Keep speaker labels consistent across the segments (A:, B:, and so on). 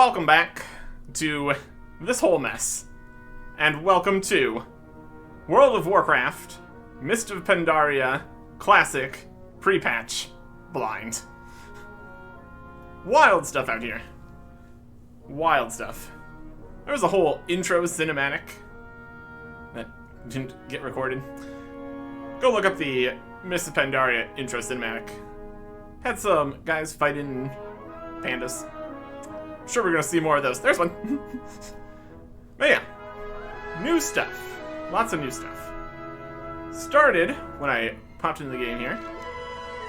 A: welcome back to this whole mess. And welcome to World of Warcraft, Mist of Pandaria, Classic, Pre-Patch, Blind. Wild stuff out here. Wild stuff. There was a whole intro cinematic that didn't get recorded. Go look up the Mist of Pandaria intro cinematic. Had some guys fighting pandas. Sure, we're gonna see more of those. There's one. But yeah, new stuff. Lots of new stuff. Started when I popped into the game here,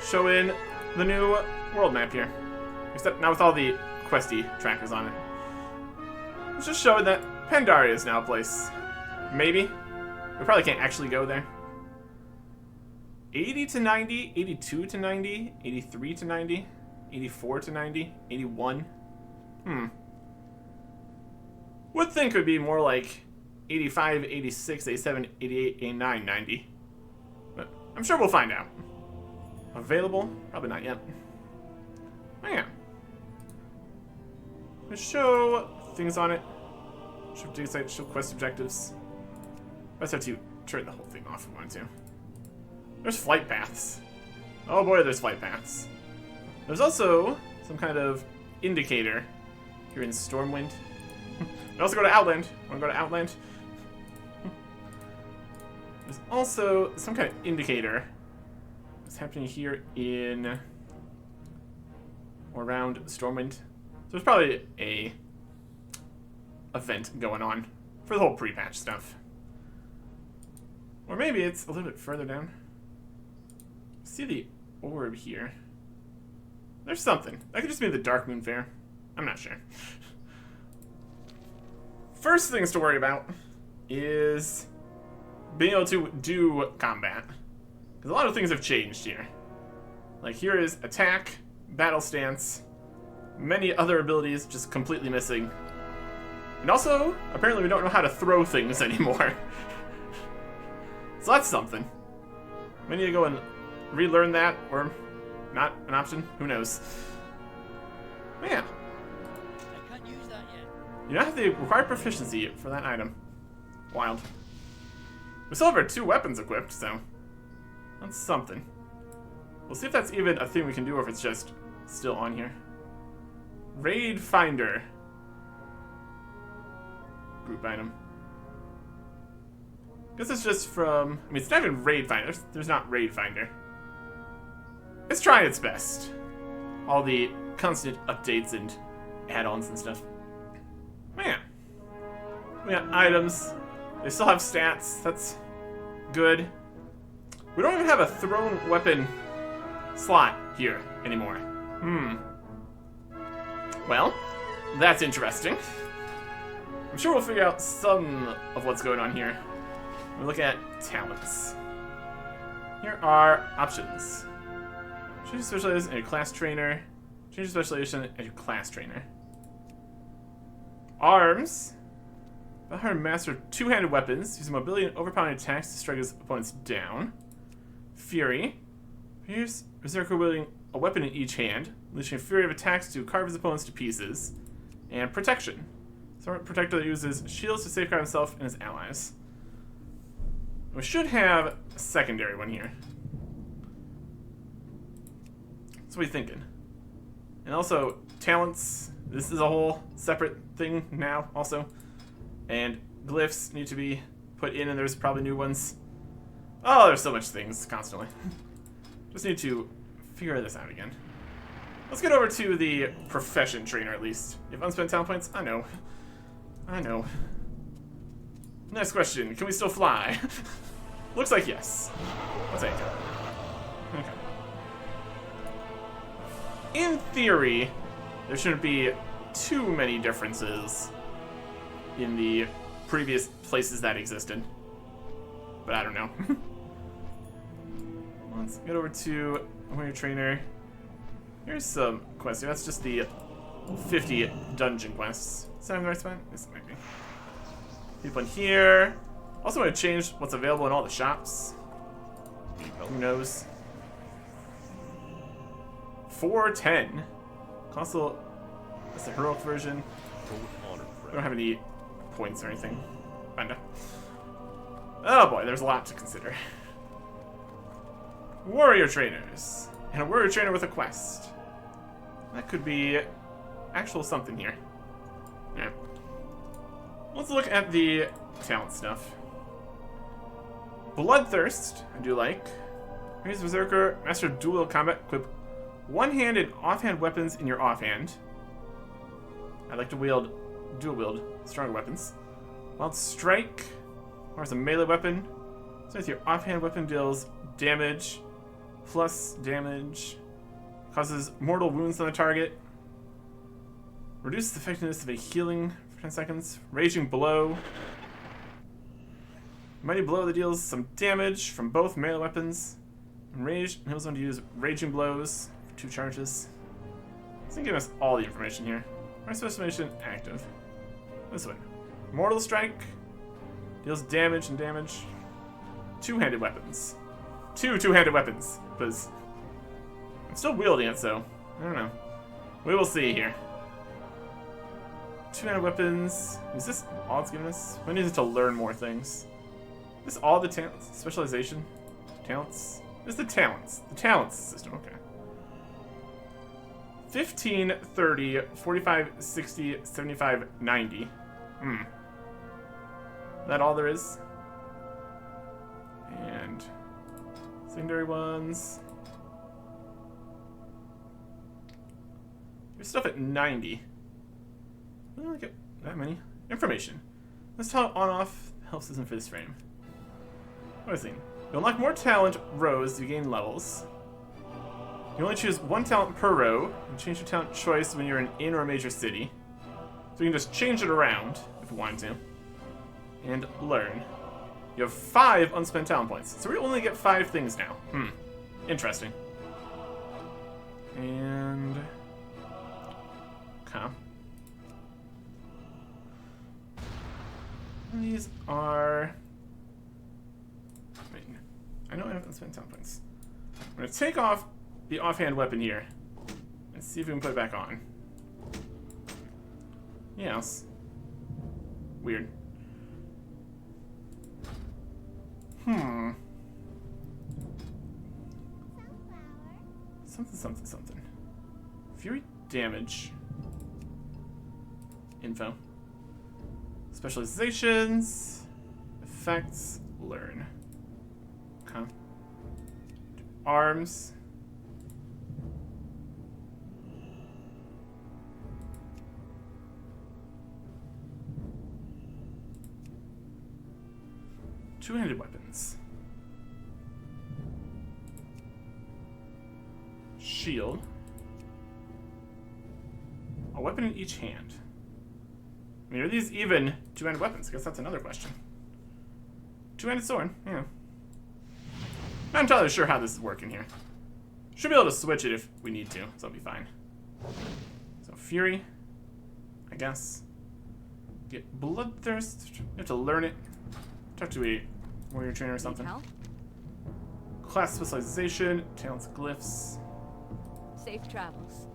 A: showing the new world map here. Except now with all the questy trackers on it. It's just showing that Pandaria is now a place. Maybe. We probably can't actually go there. 80 to 90, 82 to 90, 83 to 90, 84 to 90, 81. Would think it would be more like 85, 86, 87, 88, 89, 90. But I'm sure we'll find out. Available? Probably not yet. Oh yeah. Let's show things on it. Show dig site, show quest objectives. Let's have to turn the whole thing off if we want to. There's flight paths. Oh boy, there's flight paths. There's also some kind of indicator here in Stormwind. We also go to Outland. Want to go to Outland? There's also some kind of indicator that's happening here in or around Stormwind. So there's probably a event going on for the whole pre-patch stuff. Or maybe it's a little bit further down. See the orb here. There's something. That could just be the Dark Moon Fair. I'm not sure. First things to worry about is being able to do combat. Because a lot of things have changed here. Like here is attack, battle stance, many other abilities just completely missing. And also, apparently we don't know how to throw things anymore. So that's something. We need to go and relearn that, or not an option, who knows. Man.
B: I can't use that yet.
A: You don't have the required proficiency for that item. Wild. We still have our 2 weapons equipped, so that's something. We'll see if that's even a thing we can do or if it's just still on here. Raid Finder. Group item. Guess it's just from... I mean, it's not even Raid Finder. There's not Raid Finder. It's trying its best. All the constant updates and add-ons and stuff. Man. We got items. They still have stats. That's good. We don't even have a thrown weapon slot here anymore. Well, that's interesting. I'm sure we'll figure out some of what's going on here. We look at talents. Here are options. Change your specialization and your class trainer. Change your specialization and your class trainer. Arms. Valhalla master of 2-handed weapons, using mobility and overpowering attacks to strike his opponents down. Fury. Here's Berserker wielding a weapon in each hand, unleashing a fury of attacks to carve his opponents to pieces. And protection. Sword protector that uses shields to safeguard himself and his allies. We should have a secondary one here. That's what we're thinking. And also, talents. This is a whole separate thing now, also. And glyphs need to be put in, and there's probably new ones. Oh, there's so much things, constantly. Just need to figure this out again. Let's get over to the profession trainer, at least. You have unspent talent points? I know. I know. Next question. Can we still fly? Looks like yes. I'll take it. Okay. In theory, there shouldn't be too many differences in the previous places that existed. But I don't know. Let's get over to Warrior Trainer. Here's some quests. That's just the 50 dungeon quests. Is that in the right spot? This might be. People in here. Also want to change what's available in all the shops. Who knows? 410. Console. That's the heroic version.
C: Go with honor,
A: I
C: friend.
A: don't have any points or anything. Kinda. Oh boy, there's a lot to consider. Warrior trainers. And a warrior trainer with a quest. That could be actual something here. Yeah. Let's look at the talent stuff. Bloodthirst, I do like. Here's Berserker, Master of Dual Combat, equip one-hand and offhand weapons in your offhand. I like to dual wield stronger weapons. Wild Strike, or as a melee weapon. So with your offhand weapon deals damage, plus damage, causes mortal wounds on the target, reduces the effectiveness of a healing for 10 seconds, Raging Blow. Mighty Blow that deals some damage from both melee weapons. And Rage enables one to use Raging Blows for 2 charges. It's gonna give us all the information here. Our specialization active. This one. Mortal Strike. Deals damage and damage. Two-handed weapons. Two-handed weapons. Because I'm still wielding it, so I don't know. We will see here. Two-handed weapons. Is this all it's giving us? We need to learn more things. Is this all the talents? Specialization? Talents? This is the talents. The talents system, okay. 15, 30, 45, 60, 75, 90. Is that all there is? And secondary ones. There's stuff at 90. I don't get that many. Information. Let's tell on-off health system for this frame. What is it? You unlock more talent rows as you gain levels. You only choose one talent per row, and change your talent choice when you're in or a major city. So you can just change it around if you want to. And learn. You have 5 unspent talent points. So we only get 5 things now. Interesting. And okay. And these are. Wait, I know I haven't spent talent points. I'm gonna take off the offhand weapon here and see if we can put it back on. Yes. Weird. Something. Fury damage. Info. Specializations. Effects. Learn. Okay. Arms. Two-handed weapons. Shield. A weapon in each hand. I mean, are these even two-handed weapons? I guess that's another question. Two-handed sword, yeah. Not entirely sure how this is working here. Should be able to switch it if we need to, so it'll be fine. So, Fury, I guess. Get Bloodthirst. You have to learn it. Talk to a warrior trainer or something.
D: Help?
A: Class specialization, talents, glyphs.
D: Safe travels.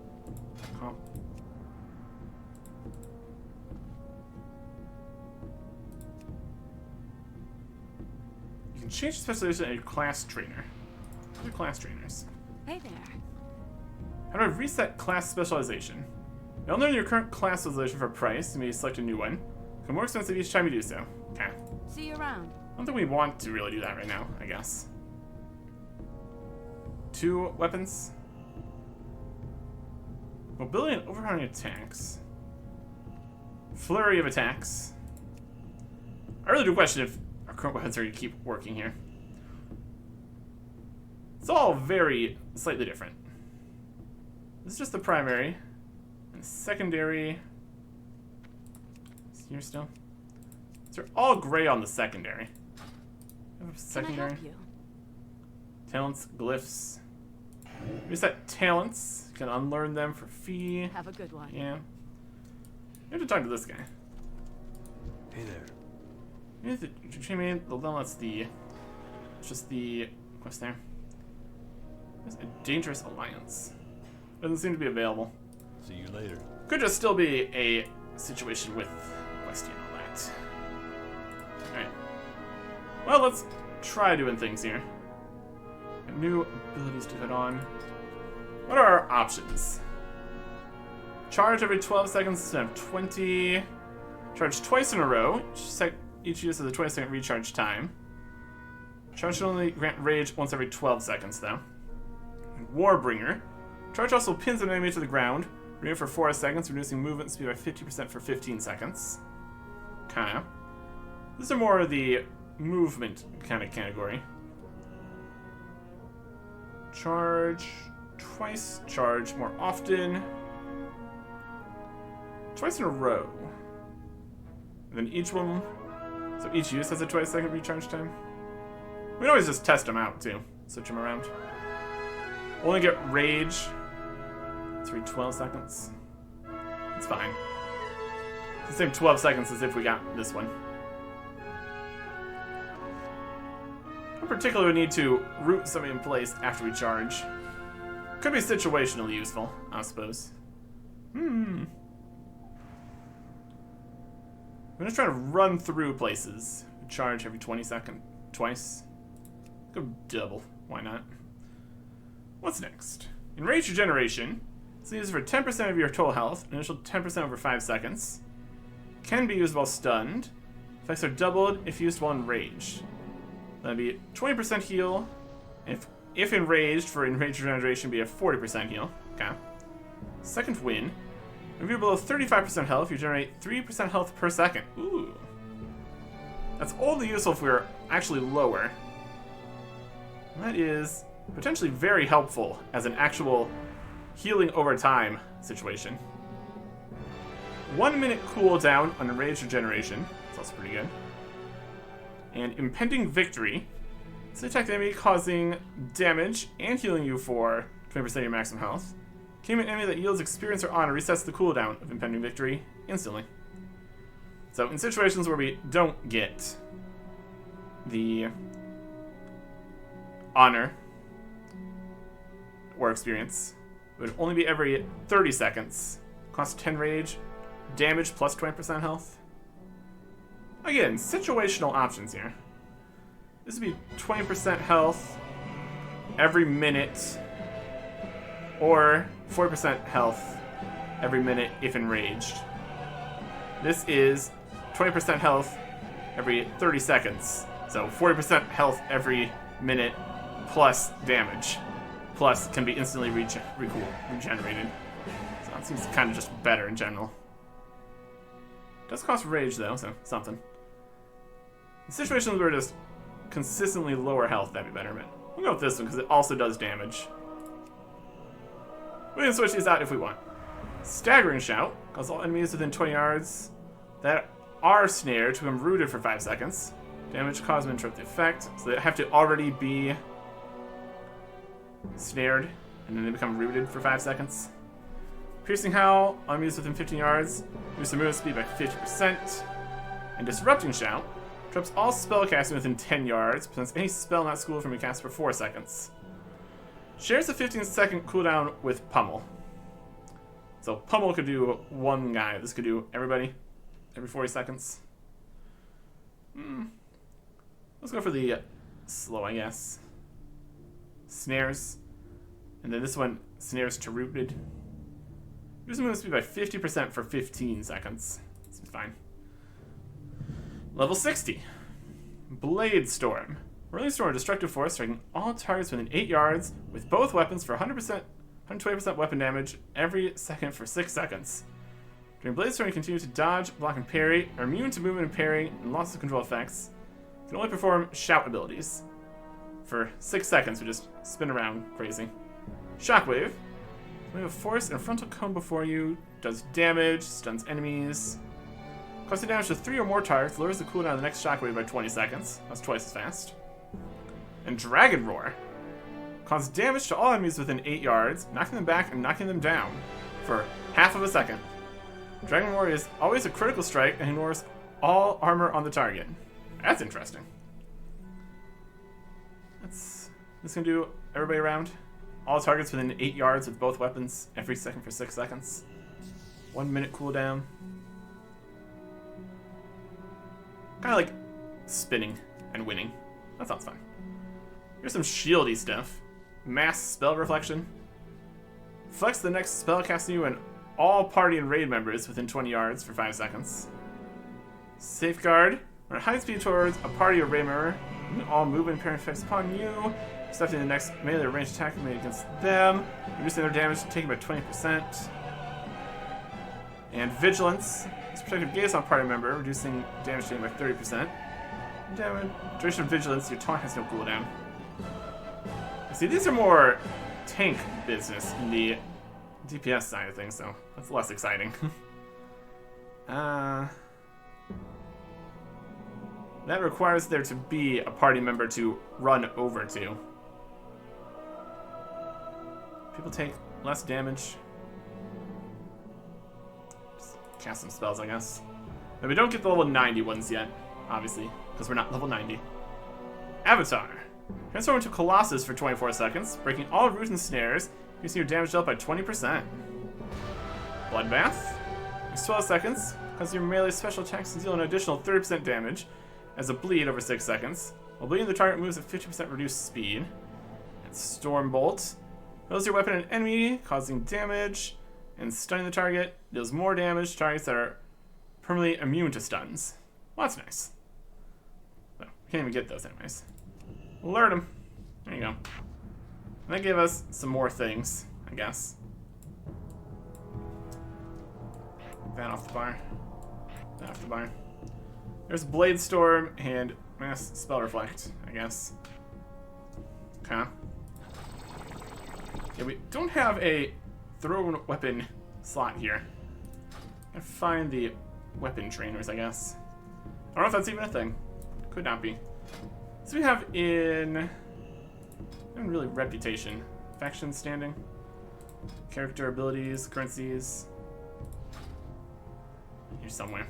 A: Comp. You can change the specialization at your class trainer. What are class trainers?
D: Hey there.
A: How do I reset class specialization? You'll learn your current class specialization for a price. You may select a new one. Become more expensive each time you do so. Okay.
D: See you around.
A: I don't think we want to really do that right now, I guess. 2 weapons. Mobility and overpowering attacks. Flurry of attacks. I really do question if our current weapons are going to keep working here. It's all very slightly different. This is just the primary. And secondary. Is here still? They're all gray on the secondary. Secondary.
D: Can I help you?
A: Talents, glyphs. Reset talents. You can unlearn them for fee.
D: Have a good one.
A: Yeah. You have to talk to this guy.
C: Hey there.
A: You have to train me. Well, that's the. It's just the quest there. There's a dangerous alliance. Doesn't seem to be available.
C: See you later.
A: Could just still be a situation with questing and all that. Alright. Well, let's try doing things here. New abilities to hit on. What are our options? Charge every 12 seconds instead of 20. Charge twice in a row. Each use has a 20-second recharge time. Charge should only grant rage once every 12 seconds, though. Warbringer. Charge also pins an enemy to the ground. Renew for 4 seconds, reducing movement speed by 50% for 15 seconds. Okay. These are more of the movement kind of category. Charge twice. Charge more often. Twice in a row. And then each one... So each use has a 20-second recharge time. We can always just test them out, too. Switch them around. Only get rage. It's every 12 seconds. It's fine. It's the same 12 seconds as if we got this one. In particular, we need to root something in place after we charge. Could be situationally useful, I suppose. I'm gonna try to run through places. Charge every 20 seconds. Twice. Go double. Why not? What's next? Enraged Regeneration. It's used for 10% of your total health. Initial 10% over 5 seconds. Can be used while stunned. Effects are doubled if used while enraged. That'd be 20% heal. If enraged, for Enraged Regeneration, be a 40% heal. Okay. Second Wind. If you're below 35% health, you generate 3% health per second. Ooh. That's only useful if we're actually lower. That is potentially very helpful as an actual healing over time situation. 1 minute cooldown on Enraged Regeneration. That's also pretty good. And Impending Victory. It's an attack enemy causing damage and healing you for 20% of your maximum health. Came an enemy that yields experience or honor resets the cooldown of Impending Victory instantly. So in situations where we don't get the honor or experience, it would only be every 30 seconds. Cost 10 rage, damage plus 20% health. Again, situational options here. This would be 20% health every minute, or 40% health every minute if enraged. This is 20% health every 30 seconds. So 40% health every minute plus damage. Plus can be instantly regenerated. So it seems kind of just better in general. Does cost rage though, so something. In situations where just consistently lower health, that'd be better, but we'll go with this one because it also does damage. We can switch these out if we want. Staggering Shout, cause all enemies within 20 yards that are snared to become rooted for 5 seconds. Damage caused and interrupt the effect, so they have to already be snared, and then they become rooted for 5 seconds. Piercing Howl, enemies within 15 yards, reduce their movement speed by 50%. And Disrupting Shout, traps all spellcasting within 10 yards, prevents any spell not schooled from being cast for 4 seconds. Shares a 15-second cooldown with Pummel. So Pummel could do one guy. This could do everybody every 40 seconds. Let's go for the slow, I guess. Snares. And then this one, snares to rooted. Reduce movement speed by 50% for 15 seconds. This is fine. Level 60. Blade Storm. Rolling Storm, a destructive force, striking all targets within 8 yards with both weapons for 120% weapon damage every second for 6 seconds. During Blade Storm, you continue to dodge, block, and parry, are immune to movement and parrying, and loss of control effects. You can only perform shout abilities. For 6 seconds, we just spin around crazy. Shockwave. We have a force and a frontal cone before you, does damage, stuns enemies. Costing damage to 3 or more targets, lowers the cooldown of the next shockwave by 20 seconds. That's twice as fast. And Dragon Roar. Causes damage to all enemies within 8 yards, knocking them back and knocking them down for half of a second. Dragon Roar is always a critical strike and ignores all armor on the target. That's interesting. This gonna do everybody around. All targets within 8 yards with both weapons every second for 6 seconds. 1 minute cooldown. Kind of like spinning and winning. That sounds fun. Here's some shieldy stuff. Mass spell reflection. Reflects the next spell cast on you and all party and raid members within 20 yards for 5 seconds. Safeguard. When at high speed towards a party or raid member, all movement parent effects upon you. Stopping the next melee or ranged attack made against them. Reducing their damage taken by 20%. And Vigilance. It's protective gaze on a party member, reducing damage taken by 30%. Damage. Duration of Vigilance, your taunt has no cooldown. See, these are more tank business in the DPS side of things, so that's less exciting. That requires there to be a party member to run over to. People take less damage. Just cast some spells, I guess. But we don't get the level 90 ones yet, obviously, because we're not level 90. Avatar. Transform into Colossus for 24 seconds, breaking all roots and snares, increasing your damage dealt by 20%. Bloodbath. Next 12 seconds, cause your melee special attacks to deal an additional 30% damage as a bleed over 6 seconds. While bleeding, the target moves at 50% reduced speed. And Stormbolt. Throws your weapon at an enemy, causing damage, and stunning the target. Deals more damage to targets that are permanently immune to stuns. Well, that's nice. So, we can't even get those anyways. Alert him. There you go. And that gave us some more things, I guess. That off the bar. That off the bar. There's Blade Storm and Mass Spell Reflect, I guess. Okay. Yeah, we don't have a thrown weapon slot here. Gotta find the weapon trainers, I guess. I don't know if that's even a thing. Could not be. So we have in really reputation, faction standing, character abilities, currencies. Here somewhere.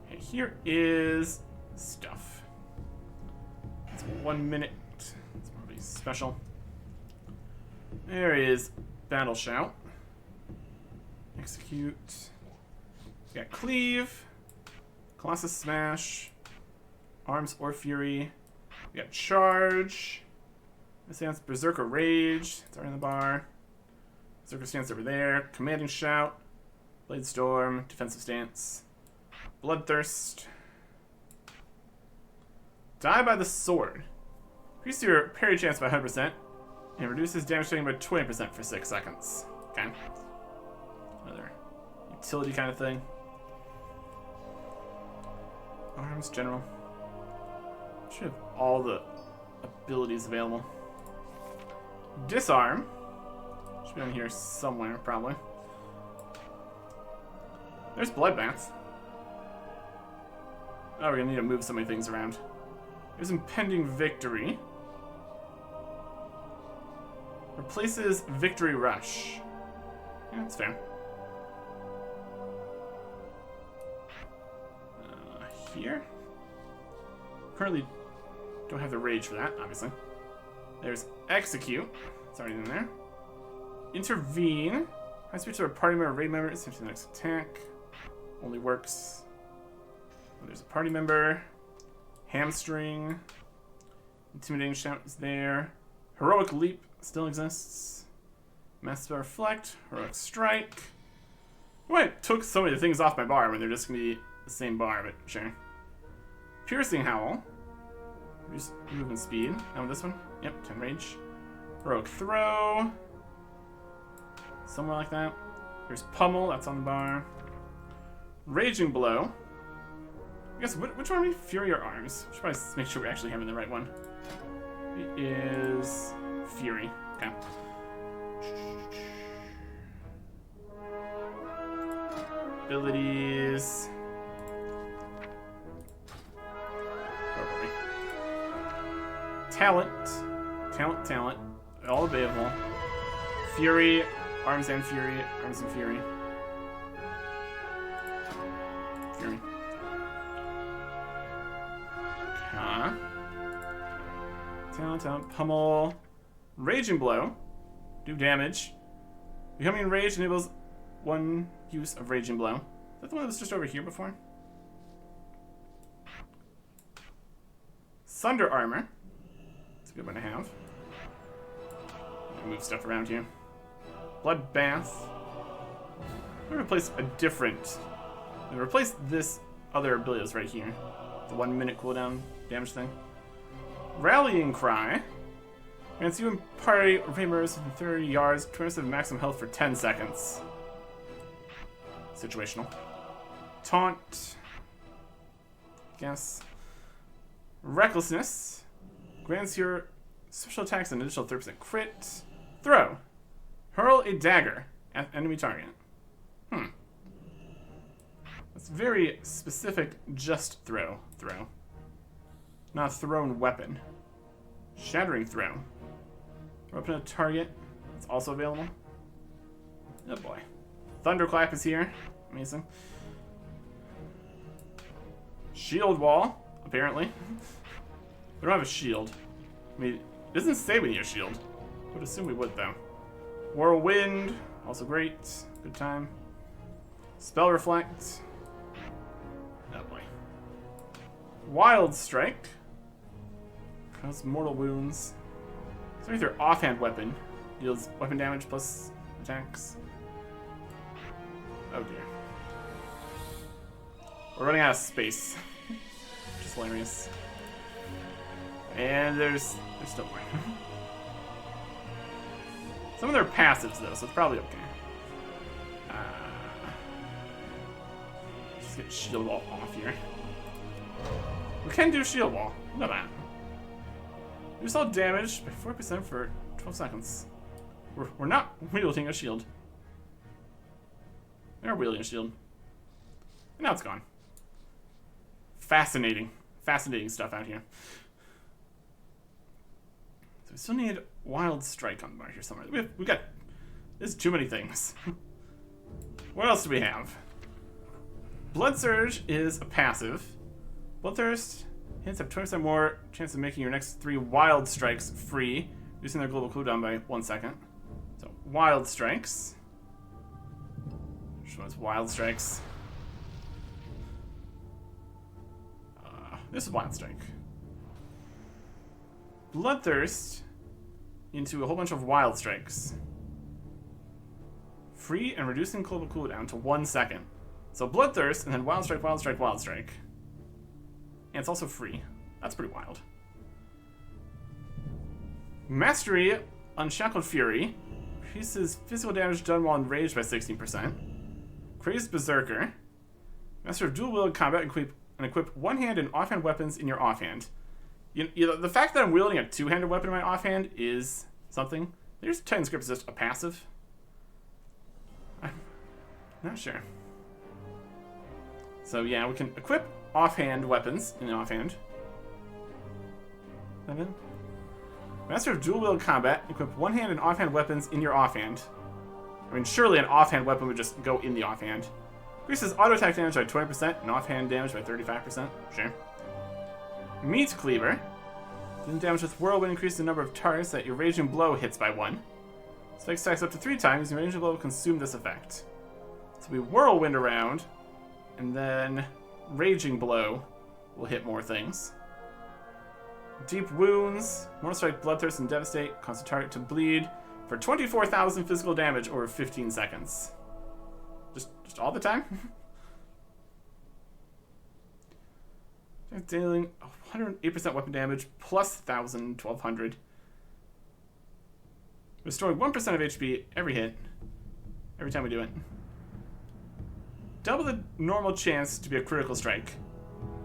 A: Okay, here is stuff. It's 1 minute. It's probably special. There is Battle Shout. Execute. We got Cleave. Colossus Smash. Arms or Fury. We got Charge. This stands Berserker Rage. It's already in the bar. Berserker Stance over there. Commanding Shout. Blade Storm. Defensive Stance. Bloodthirst. Die by the Sword. Increase your parry chance by 100%. And reduces damage taken by 20% for 6 seconds. Okay. Another utility kind of thing. Arms, General. Should have all the abilities available. Disarm. Should be on here somewhere, probably. There's Bloodbath. Oh, we're gonna need to move so many things around. There's Impending Victory. Replaces Victory Rush. Yeah, that's fair. Here? Currently don't have the rage for that, obviously. There's Execute. It's already in there. Intervene. High speed to a party member or raid member. It's to the next attack. Only works. Oh, there's a party member. Hamstring. Intimidating Shout is there. Heroic Leap still exists. Mass Spell Reflect. Heroic Strike. I took so many things off my bar when they're just going to be the same bar, but sure. Piercing Howl. Reduce movement speed. Oh, this one? Yep, 10 rage. Heroic Throw. Somewhere like that. There's Pummel, that's on the bar. Raging Blow. I guess, which one are we? Fury or Arms? Should probably make sure we're actually having the right one. It is Fury. Okay. Abilities. Talent. Talent. All available. Fury. Arms and Fury. Arms and Fury. Fury. Okay. Talent. Pummel. Raging Blow. Do damage. Becoming enraged enables one use of Raging Blow. Is that the one that was just over here before? Thunder Armor. It's a good one to have. Move stuff around here. Bloodbath. I'm gonna replace a different. I'm gonna replace this other ability that's right here. The 1 minute cooldown damage thing. Rallying Cry. Grants you and party members within 30 yards, 20% of maximum health for 10 seconds. Situational. Taunt. Guess. Recklessness. Grants your special attacks an additional 30% crit. Throw. Hurl a dagger at enemy target. That's very specific, just throw. Throw. Not a thrown weapon. Shattering throw. Weapon at target. It's also available. Oh boy. Thunderclap is here. Amazing. Shield wall, apparently. We don't have a shield. I mean, it doesn't say we need a shield. I would assume we would, though. Whirlwind, also great. Good time. Spell Reflect. Oh boy. Wild Strike. Cause mortal wounds. So with your offhand weapon, deals weapon damage plus attacks. Oh dear. We're running out of space. Which is hilarious. And there's still more. Some of their passives though, so it's probably okay. Just get shield wall off here. We can do shield wall. Look at that. Reduce all damage by 4% for 12 seconds. We're not wielding a shield. We are wielding a shield. And now it's gone. Fascinating. Fascinating stuff out here. So we still need Wild Strike on the bar here somewhere. We got... There's too many things. What else do we have? Blood Surge is a passive. Bloodthirst hits have 20% more chance of making your next 3 Wild Strikes free, reducing their global cooldown by 1 second. So, Wild Strikes. Which one's Wild Strikes? This is Wild Strike. Bloodthirst into a whole bunch of Wild Strikes. Free and reducing global cooldown to 1 second. So Bloodthirst and then Wild Strike, Wild Strike, Wild Strike. And it's also free. That's pretty wild. Mastery Unshackled Fury. Increases physical damage done while enraged by 16%. Crazed Berserker. Master of Dual Wielded Combat and equip one-hand and offhand weapons in your offhand. The fact that I'm wielding a two-handed weapon in my offhand is something. There's Titan Script is just a passive. I'm not sure. So yeah, we can equip offhand weapons in the offhand. 7. Master of Dual Wielded Combat. Equip one-hand and offhand weapons in your offhand. I mean, surely an offhand weapon would just go in the offhand. Increases auto attack damage by 20% and offhand damage by 35%. Sure. Meat Cleaver. Dealing damage with Whirlwind increases the number of targets that your Raging Blow hits by 1. This effect stacks up to 3 times, and your Raging Blow will consume this effect. So we Whirlwind around, and then Raging Blow will hit more things. Deep Wounds. Mortal Strike, Bloodthirst, and Devastate cause the target to bleed for 24,000 physical damage over 15 seconds. Just all the time? Dealing 108% weapon damage plus 1,000, 1,200. Restoring 1% of HP every hit. Every time we do it. Double the normal chance to be a critical strike.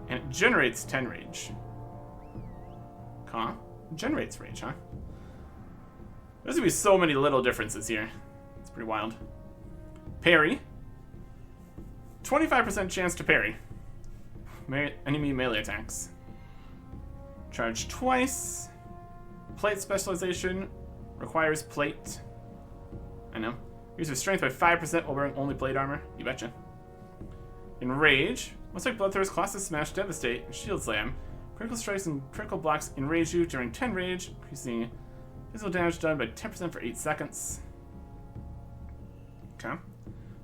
A: And it generates 10 rage. Huh? Generates rage, huh? There's gonna be so many little differences here. It's pretty wild. Parry. 25% chance to parry. Enemy melee attacks. Charge twice. Plate specialization requires plate. I know. Use your strength by 5% while wearing only plate armor. You betcha. Enrage. Most like Bloodthirst, Colossus Smash, Devastate, and Shield Slam. Critical strikes and critical blocks enrage you during 10 rage, increasing physical damage done by 10% for 8 seconds. Okay.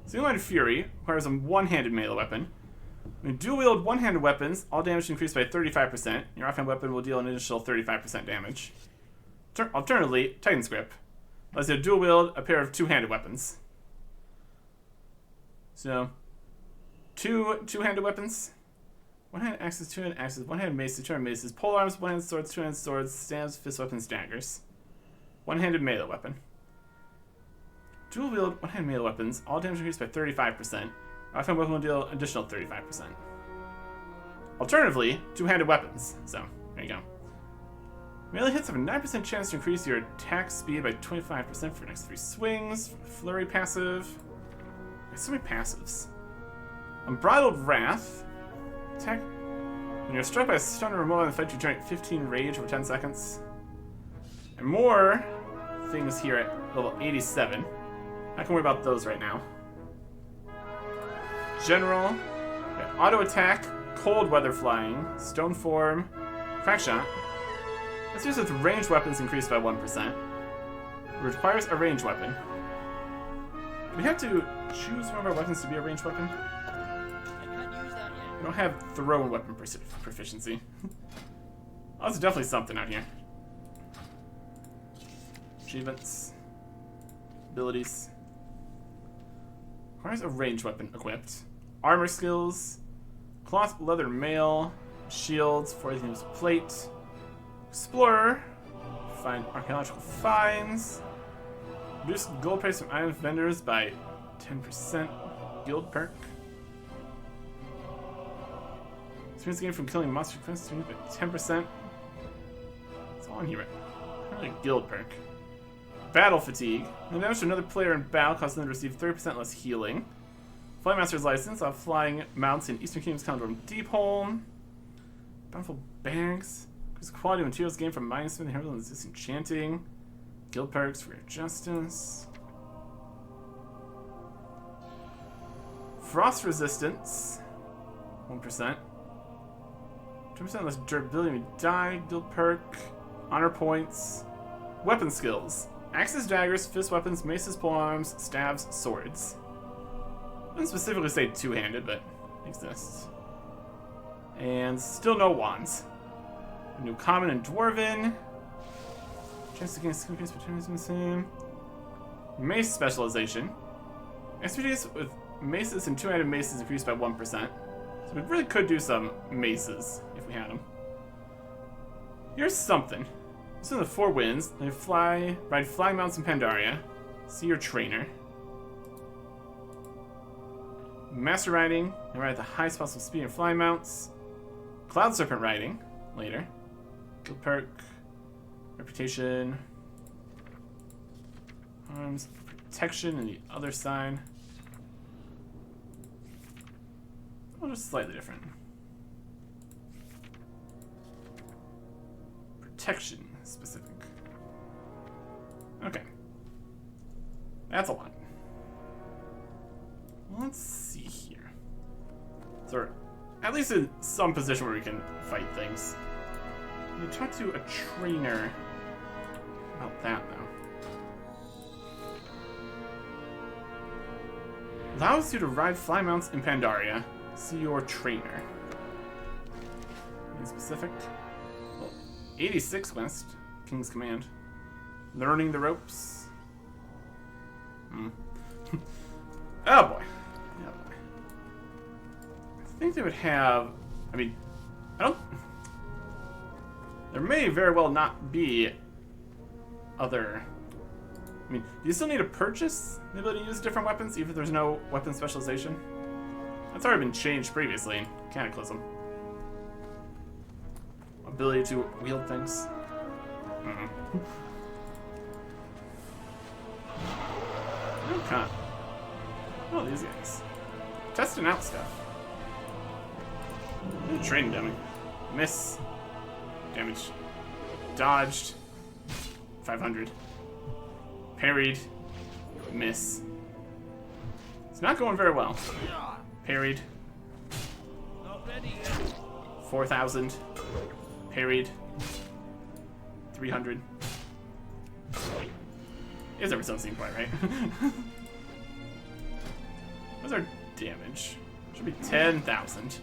A: Single-Minded Fury requires a one-handed melee weapon. When you dual-wield one-handed weapons, all damage increased by 35%. Your offhand weapon will deal an additional 35% damage. Alternatively, Titan's Grip. Let's say dual-wield a pair of two-handed weapons. So, two-handed weapons. One-handed axes, two-handed axes, one-handed maces, two-handed maces, polearms, one-handed swords, two-handed swords, stabs, fist weapons, daggers. One-handed melee weapon. Dual-wield one-handed melee weapons, all damage increased by 35%. Offhand weapon will deal an additional 35%. Alternatively, two-handed weapons. So, there you go. Melee hits have a 9% chance to increase your attack speed by 25% for the next 3 swings. Flurry passive. There's so many passives. Unbridled Wrath. Attack. When you're struck by a stun or removal in the fight, you generate 15 rage over 10 seconds. And more things here at level 87. I can worry about those right now. General. Auto attack. Cold weather flying. Stone form. Crack shot. Let's use with ranged weapons increased by 1%. It requires a ranged weapon. Do we have to choose one of our weapons to be a ranged weapon?
B: I can't use that yet.
A: We don't have thrown weapon proficiency. Oh, that's definitely something out here. Achievements. Abilities. Requires a ranged weapon equipped. Armor skills. Cloth leather mail. Shields. 40 items plate. Explorer. Find archaeological finds. Reduce gold price from item vendors by 10%. Guild perk. Experience gained from killing monster quests by 10%. It's all in here. Apparently a guild perk. Battle fatigue. When damage to another player in battle causes them to receive 30% less healing. Flightmaster's license off flying mounts in Eastern Kingdom's Condor Deepholm. Bountiful bags. Increase quality of materials gained from mining, smithing, heraldry, and disenchanting. Guild perks for your justice. Frost resistance. 1%. 2% less durability when you die. Guild perk. Honor points. Weapon skills. Axes, daggers, fist weapons, maces, polearms, stabs, swords. Doesn't specifically say two-handed, but exists. And still no wands. New common and dwarven. Chance against skill gains between the same. Mace specialization. Expertise with maces and two-handed maces increased by 1%. So we really could do some maces if we had them. Here's something. This is the 4 winds. They ride flying mounts in Pandaria. See your trainer. Master riding. They ride at the highest possible speed in flying mounts. Cloud serpent riding. Later. Guild perk. Reputation. Arms. Protection on the other side. Oh, just slightly different. Protection specific. Okay. That's a lot. Let's see here. So we're at least in some position where we can fight things. We need to talk to a trainer about that, though. Allows you to ride fly mounts in Pandaria. See your trainer. Anything specific? Well, 86 West, King's Command. Learning the ropes. Oh boy. Oh boy. I think they would have. I mean, I don't. There may very well not be other. I mean, do you still need to purchase the ability to use different weapons, even if there's no weapon specialization? That's already been changed previously in Cataclysm. Ability to wield things. Okay. Oh, these guys. Testing out stuff. Training dummy. Miss. Damage. Dodged. 500. Parried. Miss. It's not going very well. Parried.
B: Not ready yet.
A: 4,000. Parried. 300. Is ever so seem quite right. What's our damage? Should be 10,000.
B: Too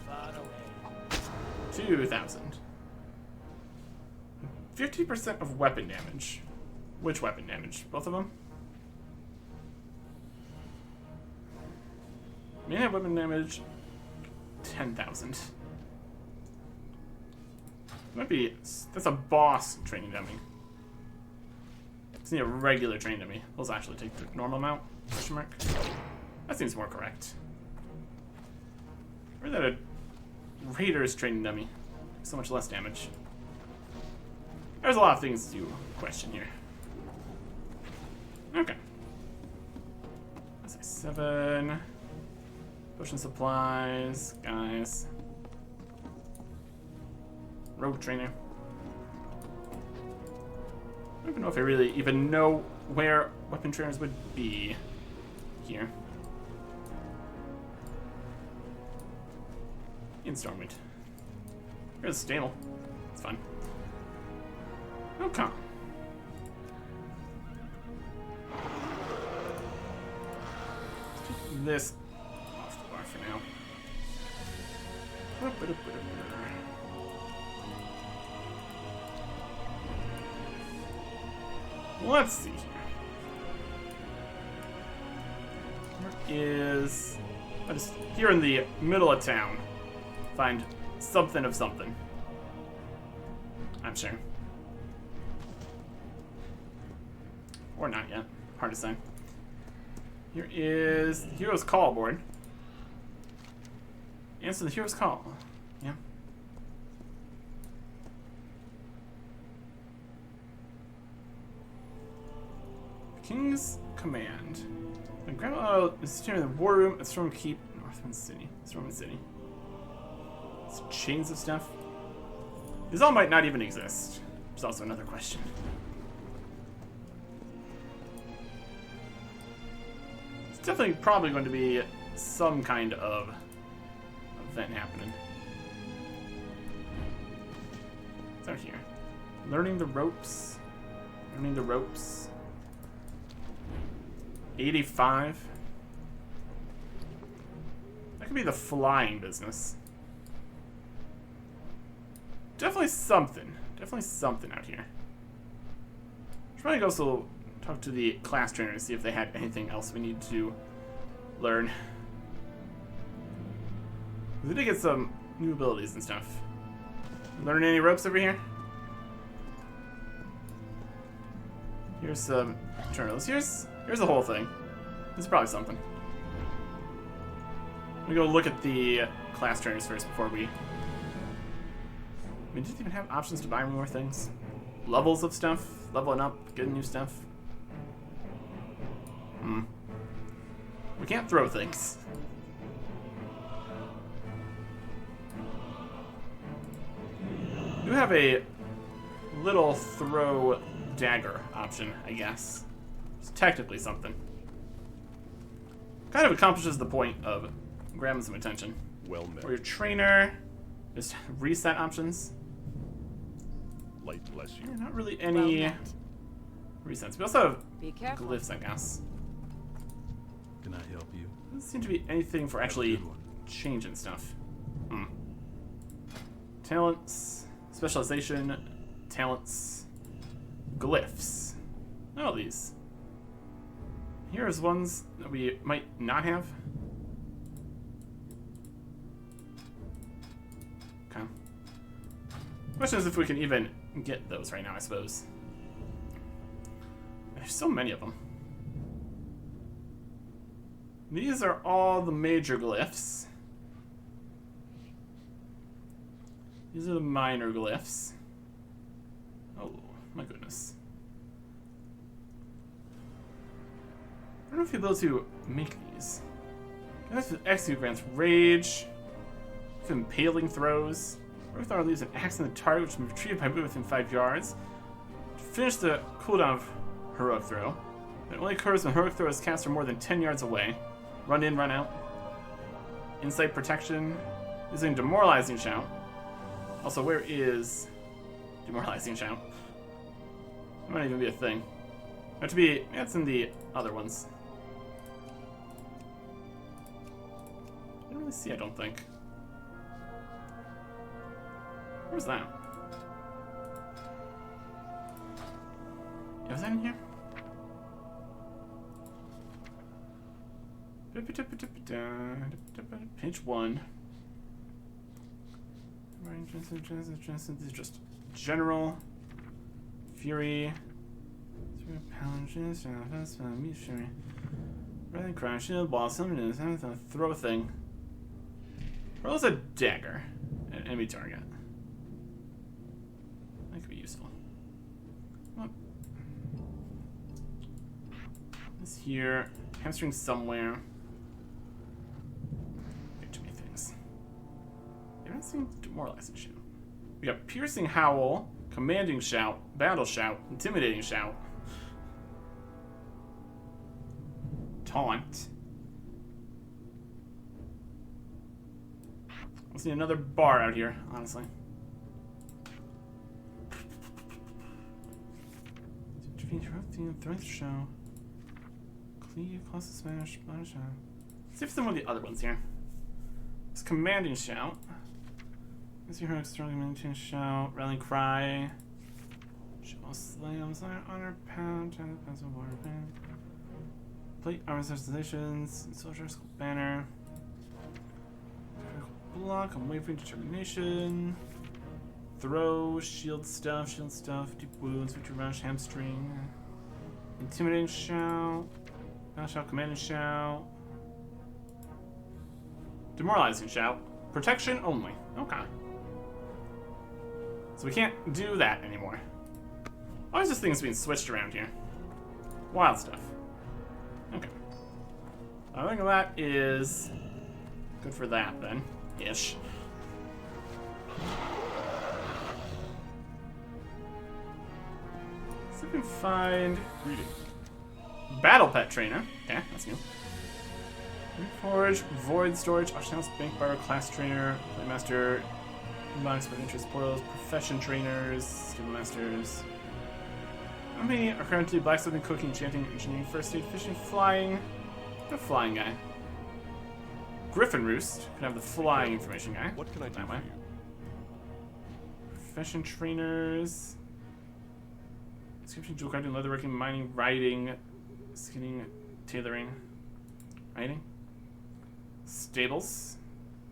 B: far away.
A: 2,000. 50% of weapon damage. Which weapon damage? Both of them? Melee weapon damage, 10,000. Might be. That's a boss training dummy. It's not a regular training dummy. Those actually take the normal amount? Question mark. That seems more correct. Or is that a Raiders training dummy? So much less damage. There's a lot of things to question here. Okay. Let's say 7. Potion supplies, guys. Rogue trainer. I don't even know if I really even know where weapon trainers would be here. In Stormwind. Here's a stable. It's fun. Okay. Let's take this off the bar for now. Let's see here. Where is... I just here in the middle of town. Find something of something. I'm sure. Or not yet. Hard to say. Here is the Hero's Call board. Answer the Hero's Call. Yeah. King's Command. The Grandma is here in the War Room at Storm Keep, Northwind City. Stormwind City. It's chains of stuff. These all might not even exist. There's also another question. It's definitely probably going to be some kind of event happening. It's out here. Learning the ropes. Learning the ropes. 85. That could be the flying business. Definitely something. Definitely something out here. Should probably also talk to the class trainer to see if they had anything else we need to learn. We did get some new abilities and stuff. Learn any ropes over here? Here's some journals. Here's the whole thing. This is probably something. Let me go look at the class trainers first before we... I mean, did it even have options to buy more things? Levels of stuff? Leveling up? Getting new stuff? We can't throw things. We do have a little throw dagger option, I guess. It's technically something. Kind of accomplishes the point of grabbing some attention.
C: Well met.
A: For your trainer, just reset options.
C: Light bless you.
A: Yeah, not really any
D: Well met.
A: resets. We also
D: Be
A: have
D: careful.
A: glyphs, I guess.
C: Can I help you?
A: Doesn't seem to be anything for actually
C: Good one.
A: changing stuff. Talents, specialization, talents, glyphs. None of these. Here's ones that we might not have. Okay. Question is if we can even get those right now, I suppose. There's so many of them. These are all the major glyphs. These are the minor glyphs. Oh, my goodness. I don't know if you'll be able to make these. Execute grants Rage. With Impaling throws. Rogue Thrower leaves an axe in the target, which can be retrieved by moving within 5 yards. To finish the cooldown of Heroic Throw. It only occurs when Heroic Throw is cast from more than 10 yards away. Run in, run out. Insight Protection. Using Demoralizing Shout. Also, where is Demoralizing Shout? It might even be a thing. Have to be. Yeah, it's in the other ones. I don't really see. I don't think. Where's that? Yeah, was that in here? Page 1. This is just general fury. Rather crash shield, blossom, and throw thing. Rolls a dagger at an enemy target. That could be useful. What? This here. Hamstring somewhere. Too many things. They don't seem demoralizing shout. We got piercing howl, commanding shout, battle shout, intimidating shout, taunt. Let's need another bar out here, honestly. Throw show. Cleave, close to smash, body shout. Let's see if some of the other ones here. It's commanding shout. Is your heroic strongly maintain shout, rallying cry. Show slams, honor pound, pounds of water pen. Plate armor specializations, soldiers banner. Block, unwavering determination. Throw, shield stuff, deep wounds, victory rush, hamstring. Intimidating shout. Battle shout, commanding shout. Demoralizing shout. Protection only. Okay. So we can't do that anymore. Why is this thing being switched around here? Wild stuff. Okay. I think that is good for that then. Ish. See if we can find
C: Greetings.
A: Battle Pet Trainer. Okay, that's new. Forge, Void Storage, Arsenal's Bank Bar, Class Trainer, Playmaster, Monks with Interest Portals, Profession Trainers, Skill Masters. How many are currently blacksmithing, cooking, enchanting, engineering, first aid, fishing, flying? A flying guy. Griffin Roost can have the flying information guy.
C: What can I do
A: That
C: for
A: way.
C: you?
A: Profession Trainers. Description, jewel crafting, leatherworking, mining, riding, skinning, tailoring, riding. Stables.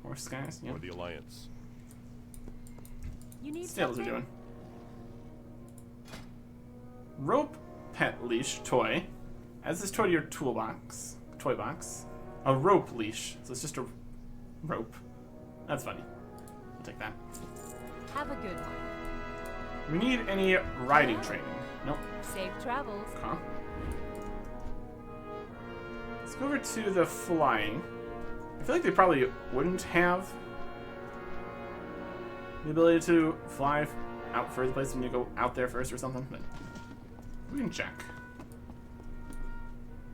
A: Horse guys. Yep.
C: For the Alliance.
D: You need
A: Stables are
D: something?
A: doing. Rope pet leash toy. Adds this toy to your toolbox. Toy box. A rope leash. So it's just a rope. That's funny. I'll take that.
D: Have a good one.
A: We need any riding training. Nope.
D: Safe travels.
A: Huh? Let's go over to the flying. I feel like they probably wouldn't have the ability to fly out further places when you go out there first or something, but we can check.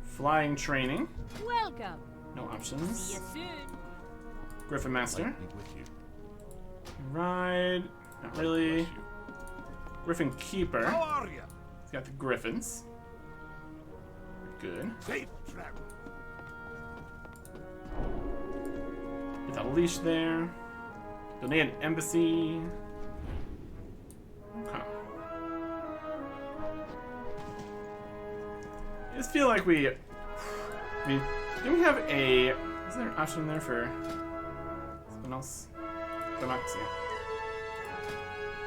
A: Flying training.
D: Welcome.
A: No options.
D: See you soon.
A: Griffin Master.
C: Light be with you.
A: Ride. Not really.
C: Bless you.
A: Griffin Keeper.
B: How are you?
A: He's got the Griffins. Good.
B: Safe travel.
A: Get that leash there. Donate an embassy. Okay. I just feel like we. I mean, do we have a. Is there an option there for something else? Democracy.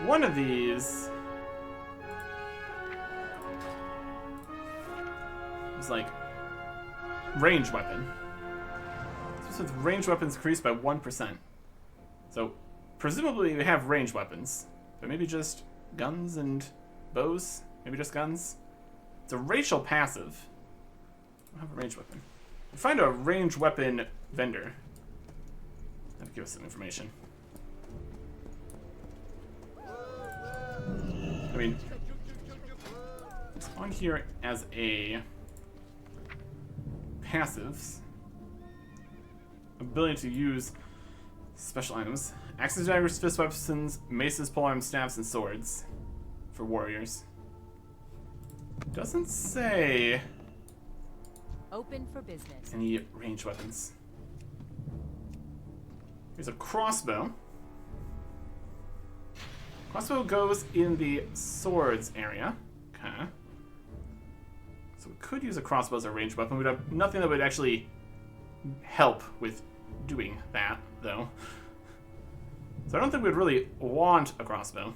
A: One of these is like range weapon. So with range weapons increased by 1%. So presumably we have range weapons, but maybe just guns and bows. Maybe just guns. It's a racial passive. I don't have a range weapon. We find a range weapon vendor. That'll give us some information. I mean, it's on here as a passives. Ability to use special items. Axes, daggers, fist weapons, maces, polearms, staffs, and swords for warriors. Doesn't say
D: Open for business.
A: any ranged weapons. Here's a crossbow. Crossbow goes in the swords area. Okay. So we could use a crossbow as a ranged weapon. We'd have nothing that would actually help with doing that, though. So I don't think we'd really want a crossbow.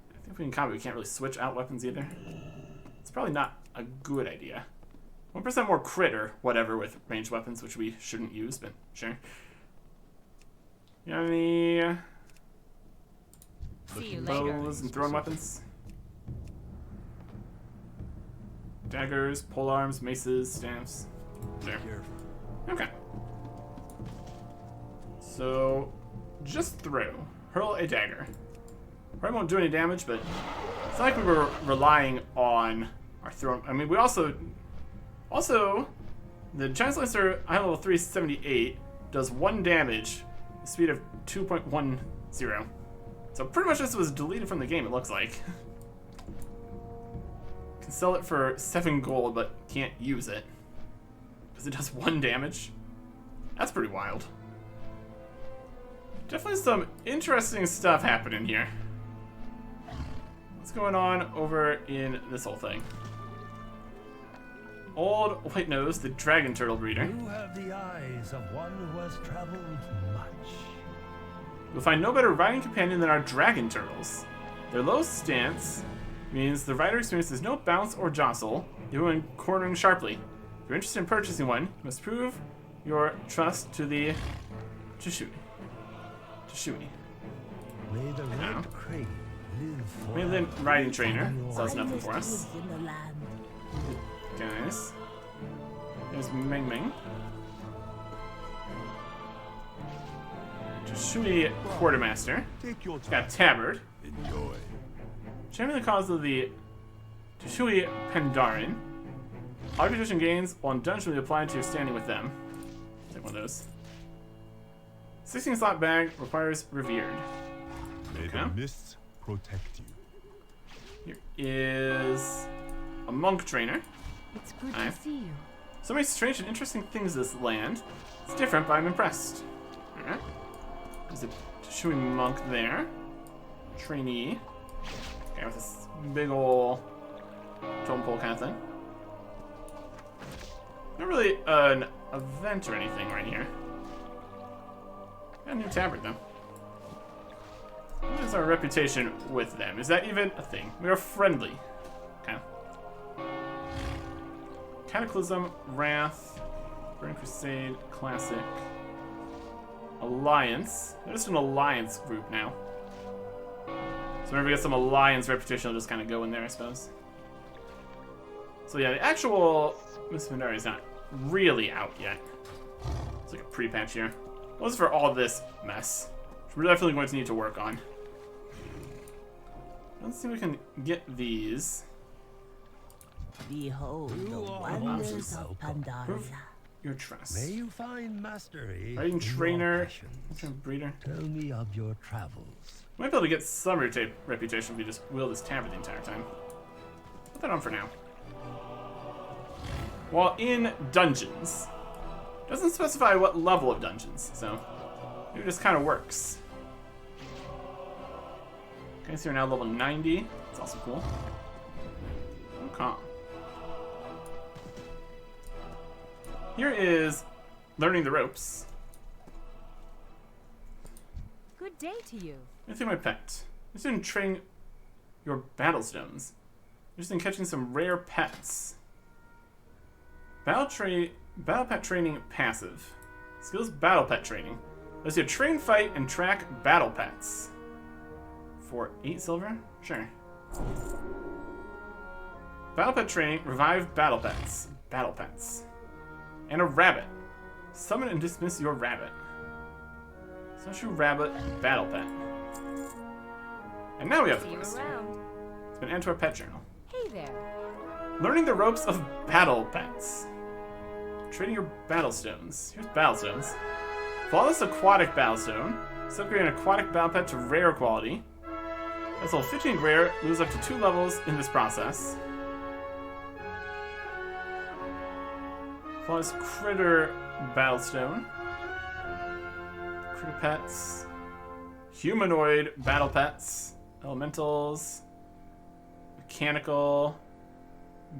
A: I think if we can combat, we can't really switch out weapons either. It's probably not a good idea. 1% more crit or whatever with ranged weapons, which we shouldn't use, but sure. You have any
D: See you later.
A: bows and throwing weapons? Daggers, polearms, maces, staffs. Sure.
C: Careful.
A: Okay. So, just throw. Hurl a dagger. Probably won't do any damage, but it's not like we were relying on our throw. I mean, we also, the Giant Lancer high level 378 does 1 damage, speed of 2.10. So pretty much this was deleted from the game, it looks like. Can sell it for 7 gold, but can't use it because it does 1 damage. That's pretty wild. Definitely some interesting stuff happening here. What's going on over in this whole thing? Old White Nose, the dragon turtle breeder.
E: You have the eyes of one who has traveled much.
A: You'll find no better riding companion than our dragon turtles. Their low stance means the rider experiences no bounce or jostle, even when cornering sharply. If you're interested in purchasing one, you must prove your trust to the Chishui.
E: May the red crane live forever.
A: Mainland riding trainer. So that's nothing for us.
F: In the land.
A: Guys. There's Ming Ming. Chishui Quartermaster.
C: Take your
A: Got
C: time.
A: Tabard.
C: Enjoy.
A: Champion the cause of the Chishui Pandaren. All reputation gains while in dungeon will be applied to your standing with them. Take one of those. 16 slot bag requires revered.
C: May
A: Okay.
C: the mists protect you.
A: Here is a monk trainer.
D: It's good
A: Hi.
D: to see you.
A: So many strange and interesting things in this land. It's different, but I'm impressed. Alright. There's a Chishui monk there. Trainee. Okay, with this big ol' totem pole kind of thing. Not really an event or anything right here. Got a new tabard though. What is our reputation with them? Is that even a thing? We are friendly. Okay. Cataclysm, Wrath, Burning Crusade, Classic, Alliance. They're just an alliance group now. So whenever we get some alliance reputation, I'll just kind of go in there, I suppose. So yeah, the actual Miss Pandaria is not really out yet. It's like a pre-patch here. Well, this is for all this mess, which we're definitely going to need to work on. Let's see if we can get these.
F: Behold the
E: You are
F: wonders
E: welcome.
F: of Pandaria.
A: Proof your trust.
E: May you find mastery
A: Riding
E: in your
A: trainer,
E: passions.
A: breeder.
E: Tell me of your travels.
A: We might be able to get some reputation if we just wheel this tabard the entire time. Put that on for now. While in dungeons. Doesn't specify what level of dungeons, so it just kind of works. Okay, so you're now level 90. That's also cool. Okay. Here is learning the ropes.
D: Good day to you.
A: Anything my pet. Just in training your battle stones. Just in catching some rare pets. Battle pet training passive. Skills battle pet training. Let's do train, fight, and track battle pets. For 8 silver? Sure. Battle pet training, revive battle pets. Battle pets. And a rabbit. Summon and dismiss your rabbit. Social rabbit battle pet. And now we have the
D: See you
A: quest.
D: around.
A: It's been added to our pet journal.
D: Hey there.
A: Learning the ropes of battle pets. Trading your battle stones. Here's battle stones. Flawless aquatic battle stone. Upgrade an aquatic battle pet to rare quality. That's level 15 rare. Moves up to 2 levels in this process. Flawless Critter Battlestone. Critter Pets. Humanoid Battle Pets. Elementals. Mechanical.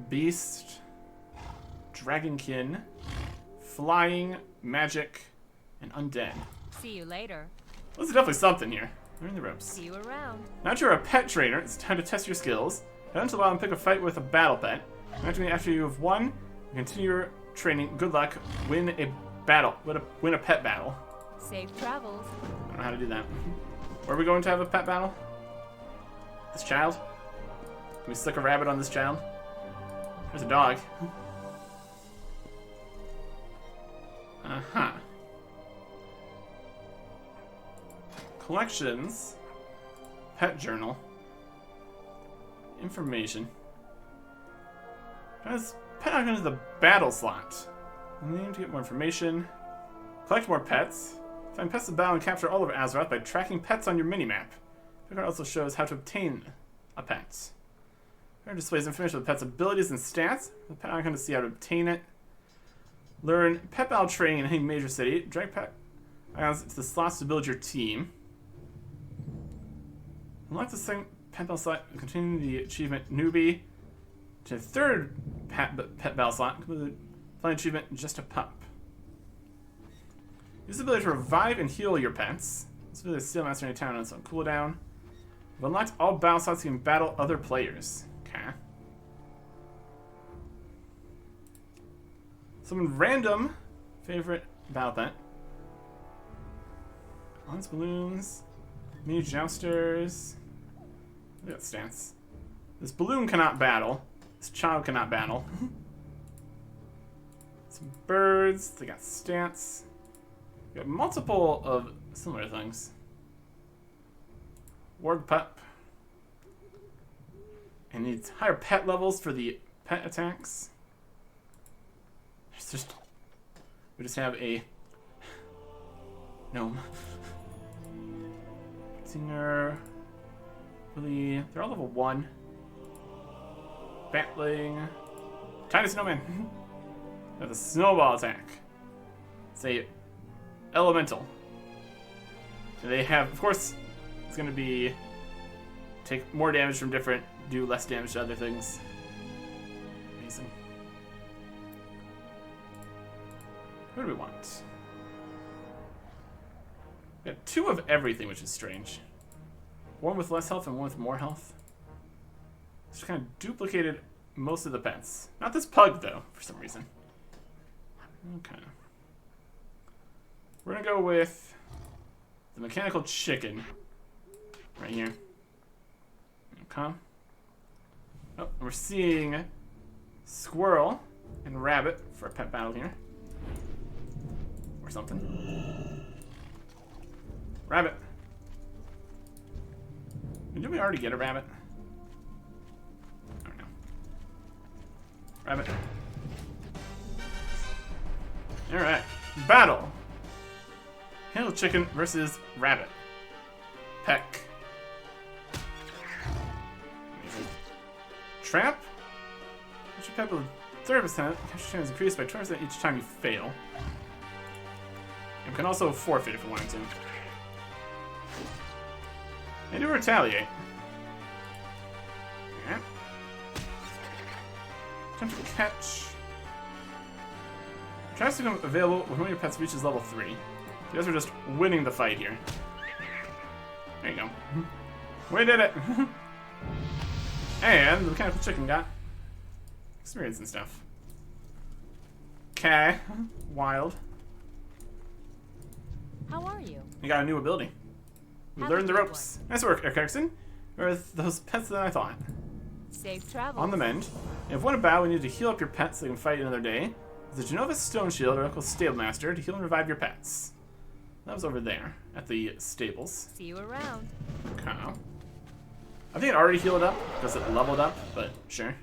A: Beast. Dragonkin. Flying. Magic. And Undead.
D: See you later.
A: There's definitely something here. Learn the ropes.
D: See you around.
A: Now that you're a pet trainer, it's time to test your skills. Head into the wild and pick a fight with a battle pet. After you have won, continue your training. Good luck. Win a battle. Win a pet battle.
D: Safe travels.
A: I don't know how to do that. Where are we going to have a pet battle? This child? Can we stick a rabbit on this child? There's a dog. Uh-huh. Collections. Pet journal. Information. Has pet icon is the battle slot. You need to get more information. Collect more pets. Find pets to battle and capture all over Azeroth by tracking pets on your minimap. The card also shows how to obtain a pet. Card displays information about the pet's abilities and stats. The pet icon to see how to obtain it. Learn pet battle training in any major city. Drag pet icons to the slots to build your team. Unlock the second pet battle slot. Continue the achievement newbie to the third pet battle slot. Complete the flying achievement just a pup. Use the ability to revive and heal your pets. This ability to steal master any town on its own cooldown. You've unlocked all battle slots you can battle other players. Okay. Summon random favorite battle pet. Lance balloons. Mini jousters. Look at that stats. This balloon cannot battle. This child cannot battle. Some birds. They got stats. We got multiple of similar things. Warg pup. And needs higher pet levels for the pet attacks. We just have a gnome. Singer. Really, they're all level 1. Batling. Tiny snowman. Got the snowball attack. It's a elemental. So they have, of course, it's going to be take more damage from different, do less damage to other things. Amazing. What do we want? We have 2 of everything, which is strange. One with less health and one with more health. Just kind of duplicated most of the pets. Not this pug, though, for some reason. Okay. We're gonna go with the mechanical chicken right here. Okay. Oh, we're seeing squirrel and rabbit for a pet battle here. Or something. Rabbit. Did we already get a rabbit? I don't know. Rabbit. Alright. Battle. Handle chicken versus rabbit. Peck. Amazing. Trap. Catch your pet with 30%. Catch your chance increased by 20% each time you fail. You can also forfeit if you wanted to. And do retaliate. Yeah. Attempt to catch. Traps become available when one of your pets reaches level 3. You guys are just winning the fight here. There you go. We did it! And the mechanical chicken got experience and stuff. Okay. Wild.
D: How are you?
A: You got a new ability. We
D: Have
A: learned
D: a
A: the
D: good
A: ropes. Nice work, Eric Erickson. With those pets than I thought.
D: Safe travel.
A: On the mend. If won a battle, we need to heal up your pets so they can fight another day. There's a Genova's Stone Shield or Uncle Stablemaster to heal and revive your pets. That was over there at the stables.
D: See you around.
A: Okay. I think it already healed up because it leveled up, but sure.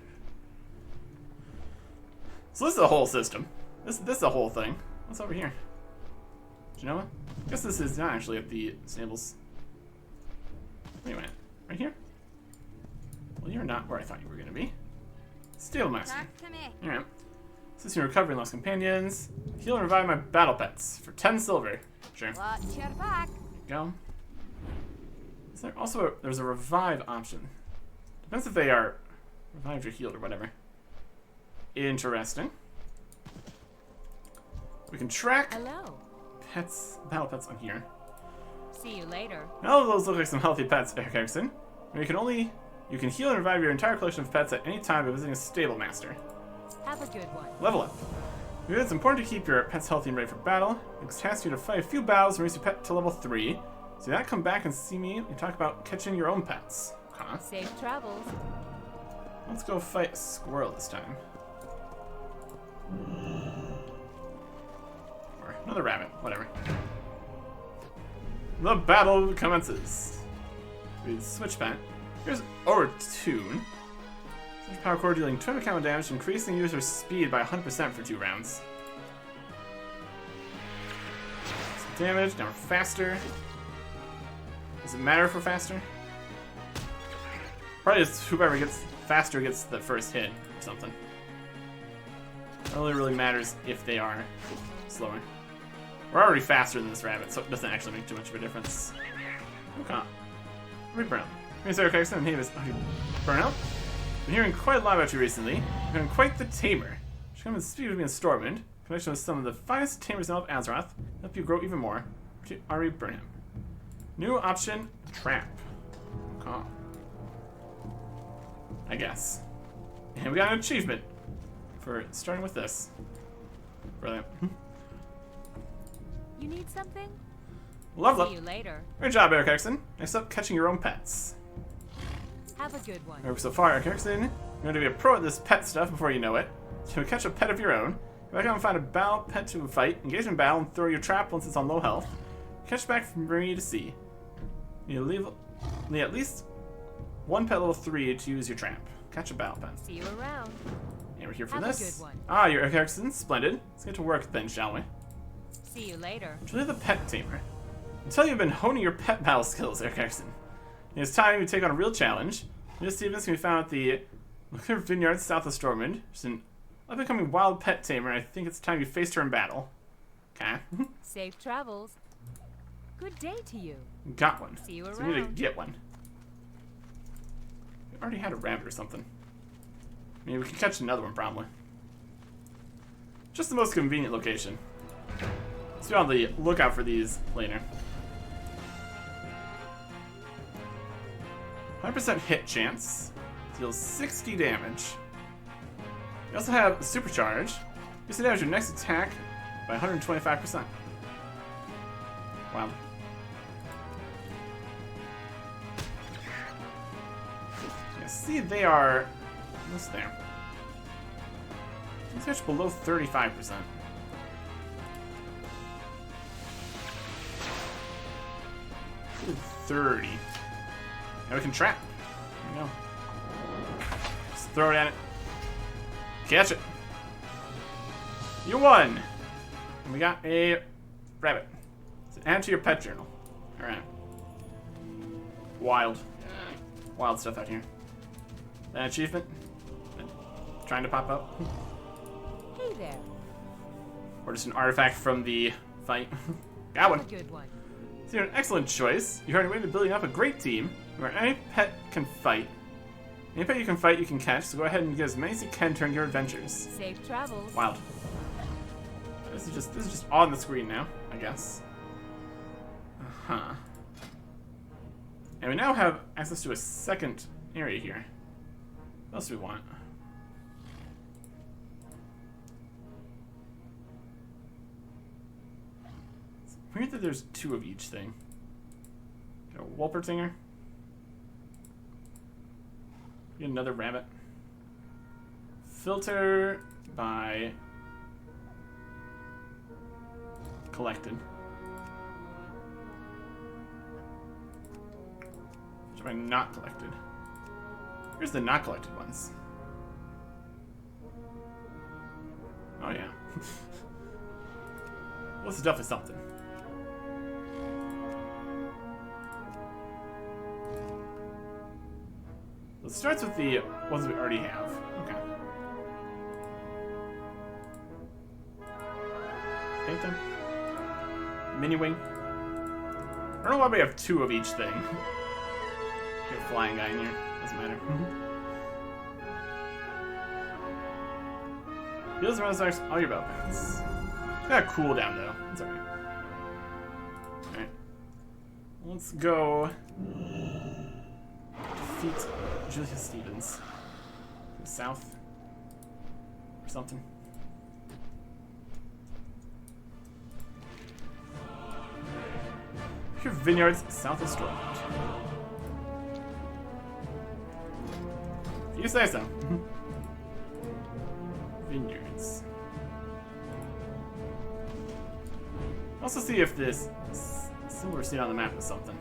A: So this is the whole system. This is the whole thing. What's over here? Genova? I guess this is not actually at the stables. Wait a minute. Right here? Well, you're not where I thought you were going to be. Stablemaster.
F: Talk to me.
A: Alright. Assist in recovery and lost companions. Heal and revive my battle pets for 10 silver. Sure.
D: Watch your back.
A: Go. Is there also there's a revive option? Depends if they are revived or healed or whatever. Interesting. We can track
D: Hello.
A: pets, battle pets on here.
D: See you later.
A: All of those look like some healthy pets, Eric Erickson. You can heal and revive your entire collection of pets at any time by visiting a stable master.
D: Have a good one.
A: Level up. It's important to keep your pets healthy and ready for battle. It tasks you to fight a few battles and raise your pet to level 3. So that come back and see me and talk about catching your own pets. Huh?
D: Safe travels.
A: Let's go fight a squirrel this time. Or another rabbit, whatever. The battle commences. We switch pet. Here's Overtune. Switch power core dealing 200 count damage, increasing user's speed by 100% for 2 rounds. Some damage, now we're faster. Does it matter if we're faster? Probably just whoever gets faster gets the first hit or something. It only really matters if they are slower. We're already faster than this rabbit, so it doesn't actually make too much of a difference. Okay. Burnout. My name is Eric is Burnout. Been hearing quite a lot about you recently. You've been quite the tamer. She comes to speak with me in Stormwind. Connection with some of the finest tamers in all of Azeroth. Help you grow even more. Ari Burnham. New option, trap. Okay. I guess. And we got an achievement for starting with this. Brilliant.
D: You need something?
A: Level
D: See you
A: up.
D: later.
A: Great job, Eric Erickson. Next up, catching your own pets.
D: Have a good one.
A: So far, Eric Erickson, you're going to be a pro at this pet stuff before you know it. So catch a pet of your own. Go back out and find a battle pet to fight, engage in battle, and throw your trap once it's on low health. Catch back from me to see. You need at least one pet level 3 to use your trap. Catch a battle pet.
D: See you around.
A: And we're here for
D: Have a
A: this.
D: good one.
A: Ah, you're Eric Erickson. Splendid. Let's get to work then, shall we?
D: See you later.
A: Truly the pet tamer. Until you've been honing your pet battle skills, Eric Erickson. It's time you take on a real challenge. This Stevens can be found at the Lucre Vineyard south of Stormwind. She's an up-and-coming wild pet tamer, and I think it's time you faced her in battle. Okay.
D: Safe travels. Good day to you.
A: Got one.
D: See you
A: So we need to
D: around.
A: get one. We already had a rabbit or something. I mean, we can catch another one, probably. Just the most convenient location. Let's be on the lookout for these later. 100% hit chance. Deals 60 damage. You also have Supercharge. Increase the damage of your next attack by 125%. Wow. Yeah, see, they are almost there. Let's catch below 35%. 30. Now we can trap. There we go. Just throw it at it. Catch it. You won! And we got a rabbit. So add to your pet journal. Alright. Wild. Wild stuff out here. An achievement. Trying to pop up.
D: Hey there.
A: Or just an artifact from the fight. Got one.
D: Have a good one.
A: So you're an excellent choice. You're on your way to building up a great team where any pet can fight. Any pet you can fight, you can catch, so go ahead and get as many as you can during your adventures.
D: Safe travels.
A: Wild. This is just on the screen now, I guess. Uh-huh. And we now have access to a second area here. What else do we want? It's weird that there's 2 of each thing. Got a Wolpertinger. Get another rabbit. Filter by collected. Which by not collected. Here's the not collected ones. Oh yeah. Well, this is definitely something. It starts with the ones we already have. Okay. paint them. Mini wing. I don't know why we have 2 of each thing. Get a flying guy in here. Doesn't matter. Heals and resurrects all your battle pants. It's got a cooldown though. It's alright. Alright. Let's go defeat Julia Stevens. From the south. Or something. Your vineyards south of Stormwood. You say so. Vineyards. Also see if this symbol we're seeing on the map is something.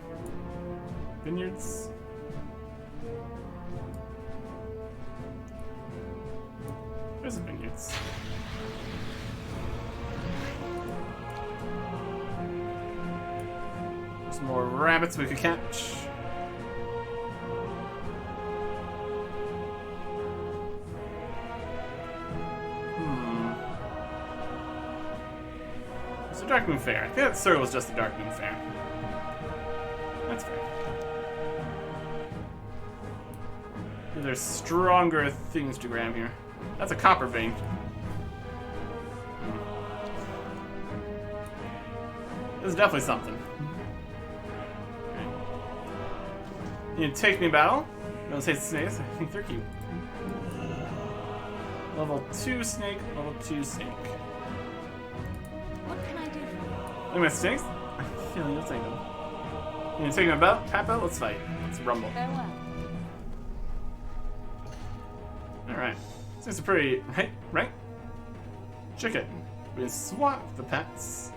A: Vineyards. There's the vineyards. Some more rabbits we could catch. It's a Dark Moon Fair. I think that circle was just a Dark Moon Fair. That's fair. There's stronger things to grab here. That's a copper vein. This is definitely something. You need to take me battle. Don't say snakes. I think they're cute. Level 2 snake, level 2 snake.
D: What can I do?
A: Look at my snakes. I feel you'll take them. You need to take me about? Tap out? Let's fight. Let's rumble.
D: Farewell.
A: Alright. This is pretty. Right? Check it. We can swap the pets.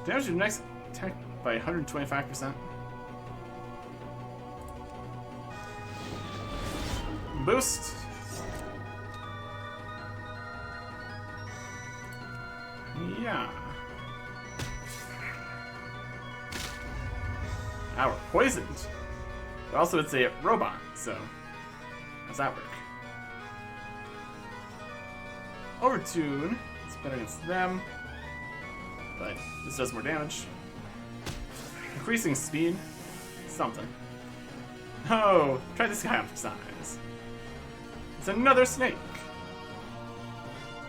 A: Damage your next attack by 125%. Boost. Yeah. Now we're poisoned. But also it's a robot, so how's that work? Overtune. It's better against them. But this does more damage. Increasing speed. Something. Oh, try this guy on for size. It's another snake.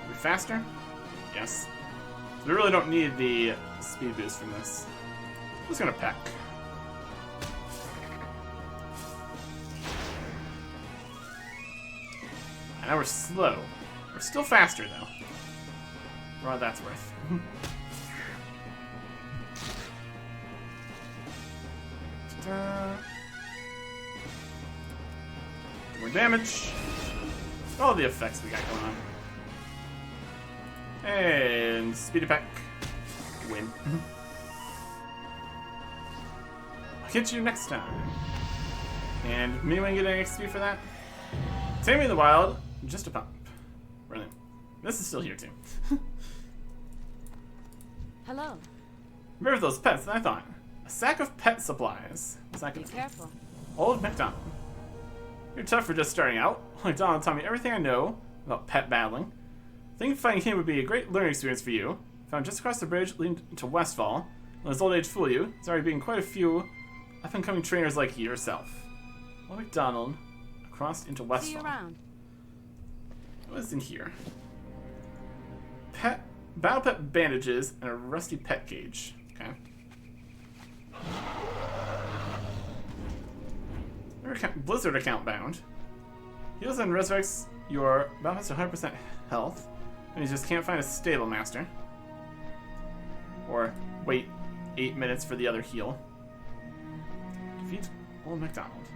A: Are we faster? Yes. So we really don't need the speed boost from this. I'm just gonna peck. And now we're slow. We're still faster though. For all that's worth. More damage. All the effects we got going on. And speed attack. Win. I'll get you next time. And me when getting XP for that? Taming in the Wild, just a pump. Brilliant. This is still here too.
D: Hello.
A: Remember those pets that I thought. A sack of pet supplies. What's that
D: Be
A: gonna be?
D: careful.
A: Old MacDonald. You're tough for just starting out. MacDonald taught me everything I know about pet battling. I think fighting him would be a great learning experience for you. Found just across the bridge leading to Westfall. Let his old age fool you. There's already been quite a few up-and-coming trainers like yourself. Old MacDonald crossed into Westfall.
D: See you around.
A: What's in here? Battle pet bandages and a rusty pet cage. Okay. Blizzard account bound. Heals and resurrects your battle pets to 100% health, and you just can't find a stable master. Or wait 8 minutes for the other heal. Defeat Old MacDonald.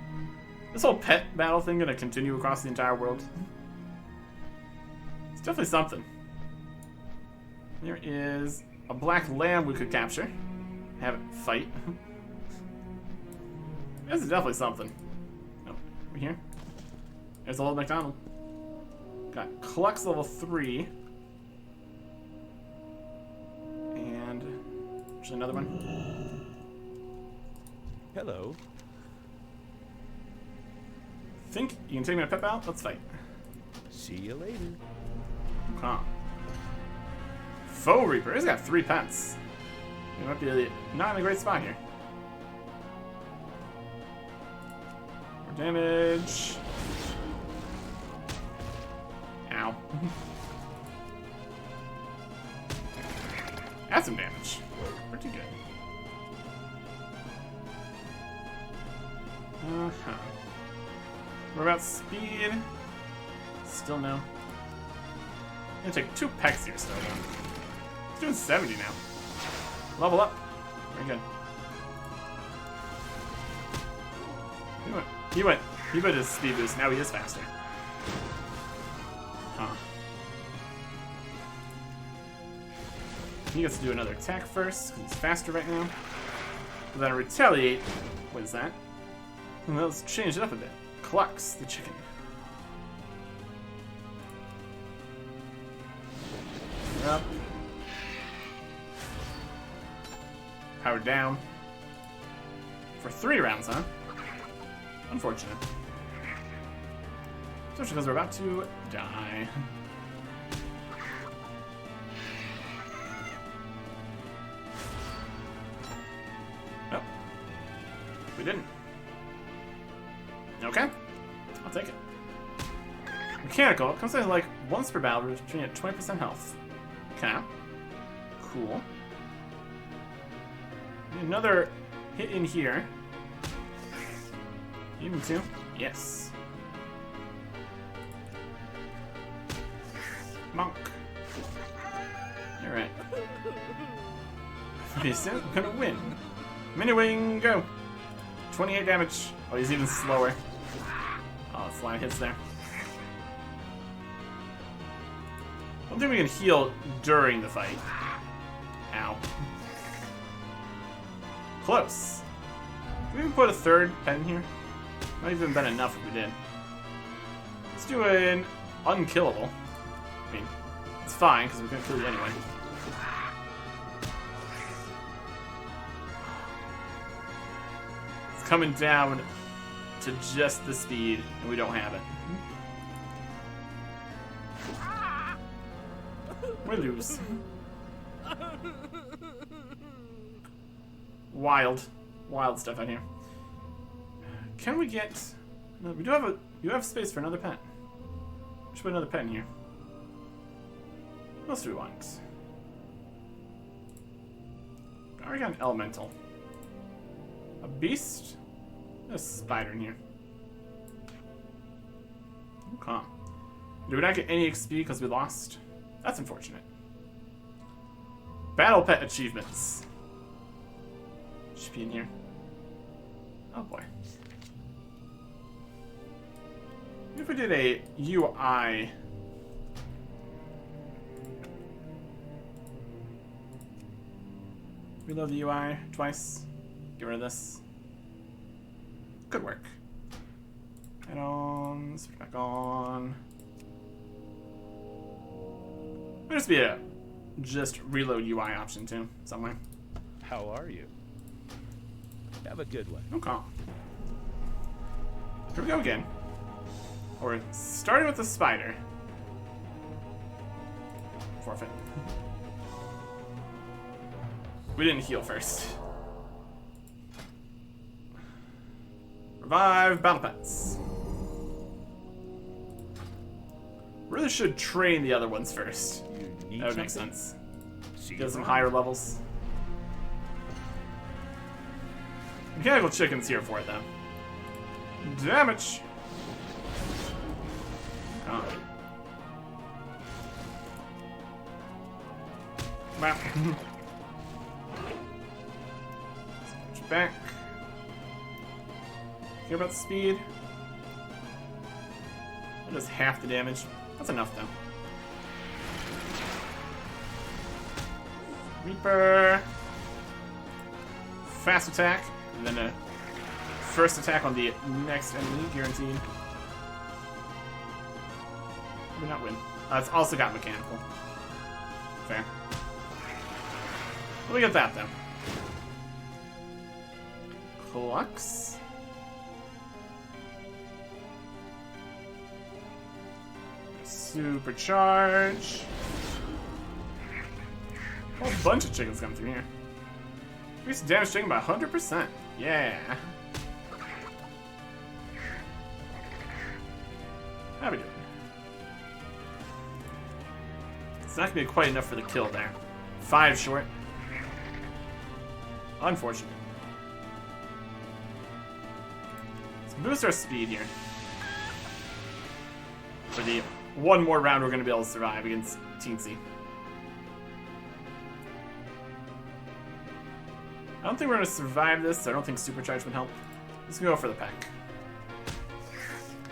A: This whole pet battle thing gonna continue across the entire world? It's definitely something. There is a black lamb we could capture. Have it fight. This is definitely something. Oh, over here. There's Old MacDonald. Got Clux level 3. And there's another one.
E: Hello.
A: Think you can take me to pep out? Let's fight.
E: See you later.
A: Huh. Foe Reaper. He's got 3 pets. He might be not in a great spot here. More damage. Ow. That's some damage. Pretty good. Uh-huh. What about speed? Still no. I'm gonna take 2 pecks here still though. He's doing 70 now. Level up. Very good. He went his speed boost, now he is faster. Huh. He gets to do another attack first, because he's faster right now. And then retaliate. What is that? Well, let's change it up a bit. Clucks the chicken. Up. Powered down. For 3 rounds, huh? Unfortunate. Especially because we're about to die. Oh. We didn't. Okay. I'll take it. Mechanical. Comes in like once per battle, returning at 20% health. Okay. Cool. Another hit in here. Even 2? Yes. Monk. Alright. Okay, so I'm gonna win. Mini wing, go! 28 damage. Oh, he's even slower. Oh, it's a lot of hits there. I don't think we can heal during the fight. Ow. Close. Can we even put a 3rd pen here? Might even been enough if we did. Let's do an unkillable. I mean, it's fine because we're gonna kill you anyway. It's coming down to just the speed, and we don't have it. We lose. Wild stuff out here. Can we get? No, we do have space for another pen. We should put another pen here. What else do we want? I already got an elemental. A beast. There's a spider in here. Okay. Did we not get any XP because we lost? That's unfortunate. Battle pet achievements. Should be in here. Oh boy. If we did a UI. Reload the UI twice. Get rid of this. Good work. Add-ons. Switch back on. There'll just be a just reload UI option too, somewhere.
E: How are you? Have a good one.
A: Okay. Here we go again. We're starting with the spider. Forfeit. We didn't heal first. Revive battle pets. Really should train the other ones first. That would make sense. Get some higher levels. Mechanical chicken's here for it though. Damage. Oh. Wow. Switch back. Care about the speed? That does half the damage. That's enough though. Reaper. Fast attack. And then a first attack on the next enemy, guaranteed. Maybe not win. It's also got mechanical. Fair. Let me get that though. Clucks. Supercharge. A whole bunch of chickens come through here. Increase damage taken by 100%. Yeah. How we doing? It's not gonna be quite enough for the kill there. 5 short. Unfortunate. Let's boost our speed here. For the one more round we're gonna be able to survive against Teensy. I don't think we're gonna survive this, so I don't think Supercharge would help. Let's go for the pack.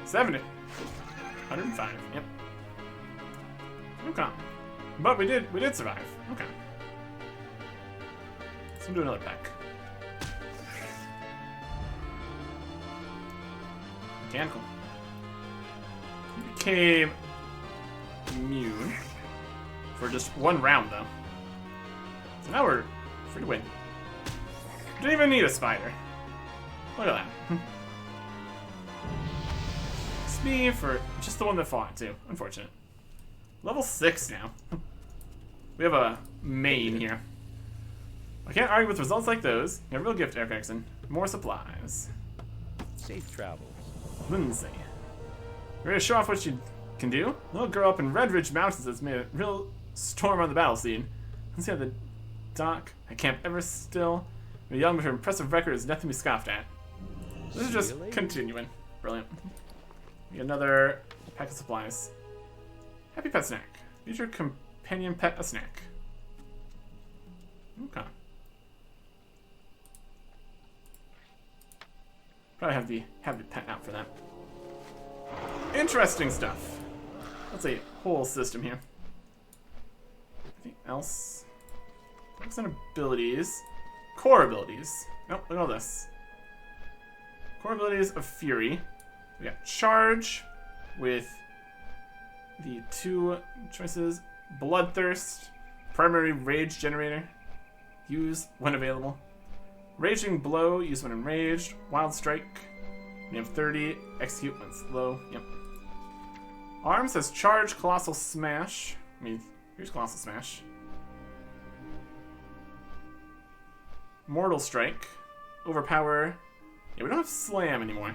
A: 70. 105, yep. Okay. But we did survive. Okay. Let's do another pack. Mechanical. He became immune for just one round, though. So now we're free to win. Didn't even need a spider. Look at that. Speed for just the one that fought, too. Unfortunate. Level 6 now. We have a main here. I can't argue with results like those. A real gift, Eric Erickson. More supplies.
E: Safe travels.
A: Lindsay. Ready to show off what you can do? A little girl up in Red Ridge Mountains has made a real storm on the battle scene. Let's see how the dock. I camp ever still. A young but her impressive record is nothing to be scoffed at. This is just continuing. Brilliant. Another pack of supplies. Happy Pet Snack. Use your companion pet a snack. Okay. Probably have the pet out for that. Interesting stuff. That's a whole system here. Anything else? Focus on abilities. Core abilities. Nope, look at all this. Core abilities of Fury. We got Charge with the 2 choices. Bloodthirst. Primary Rage Generator. Use when available. Raging Blow. Use when enraged. Wild Strike. We have 30. Execute when slow. Yep. Arms has Charge, Colossal Smash. I mean, here's Colossal Smash. Mortal Strike. Overpower. Yeah, we don't have Slam anymore.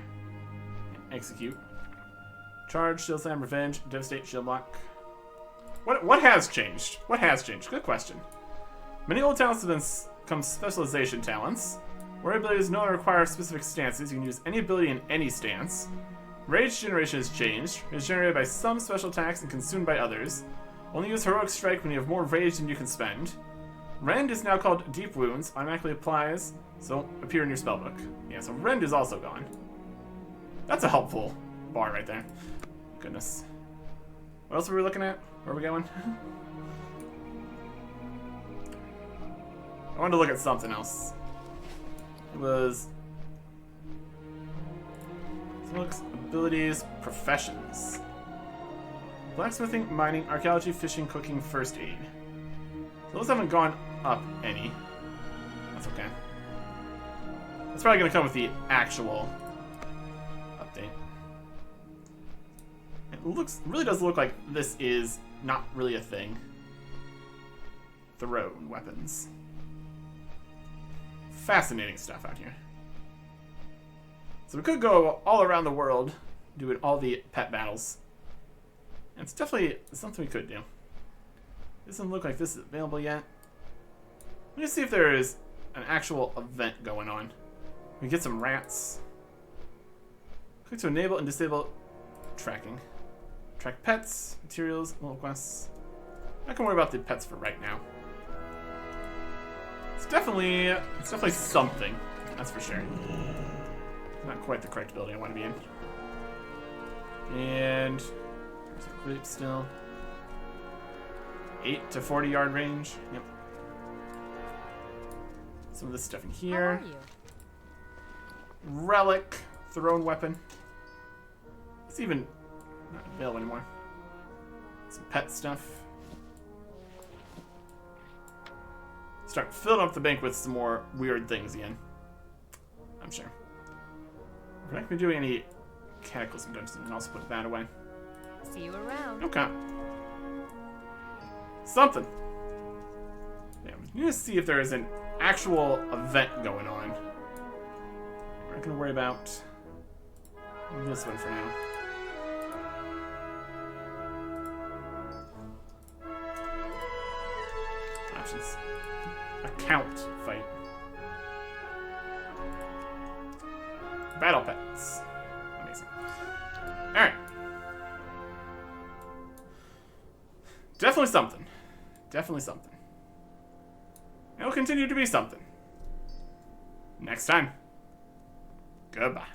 A: Execute. Charge, Shield Slam, Revenge, Devastate, Shield Block. What has changed? What has changed? Good question. Many old talents have become specialization talents. Where abilities no longer require specific stances, you can use any ability in any stance. Rage generation has changed. It is generated by some special attacks and consumed by others. Only use Heroic Strike when you have more rage than you can spend. Rend is now called Deep Wounds, automatically applies, so won't appear in your spellbook. Yeah, so Rend is also gone. That's a helpful bar right there. Goodness. What else were we looking at? Where are we going? I wanted to look at something else. It was... Looks, abilities, professions. Blacksmithing, mining, archaeology, fishing, cooking, first aid. So those haven't gone up any. That's okay. That's probably going to come with the actual update. It really does look like this is not really a thing. Thrown weapons. Fascinating stuff out here. So we could go all around the world doing all the pet battles. And it's definitely something we could do. Doesn't look like this is available yet. Let me see if there is an actual event going on. We get some rats. Click to enable and disable tracking. Track pets, materials, little quests. I can worry about the pets for right now. It's definitely something. That's for sure. Not quite the correct building I want to be in. And there's a group still. 8 to 40 yard range. Yep. Some of this stuff in here.
D: How are you?
A: Relic, thrown weapon. It's even not available anymore. Some pet stuff. Start filling up the bank with some more weird things again. I'm sure. We're not going to be doing any cataclysm dungeons, and also put that away.
D: See you around.
A: Okay. Something. Yeah, Need to see if there is an actual event going on. We're not gonna worry about this one for now. Options. Account fight. Battle pets. Amazing. Alright. Definitely something. Definitely something. It'll continue to be something. Next time. Goodbye.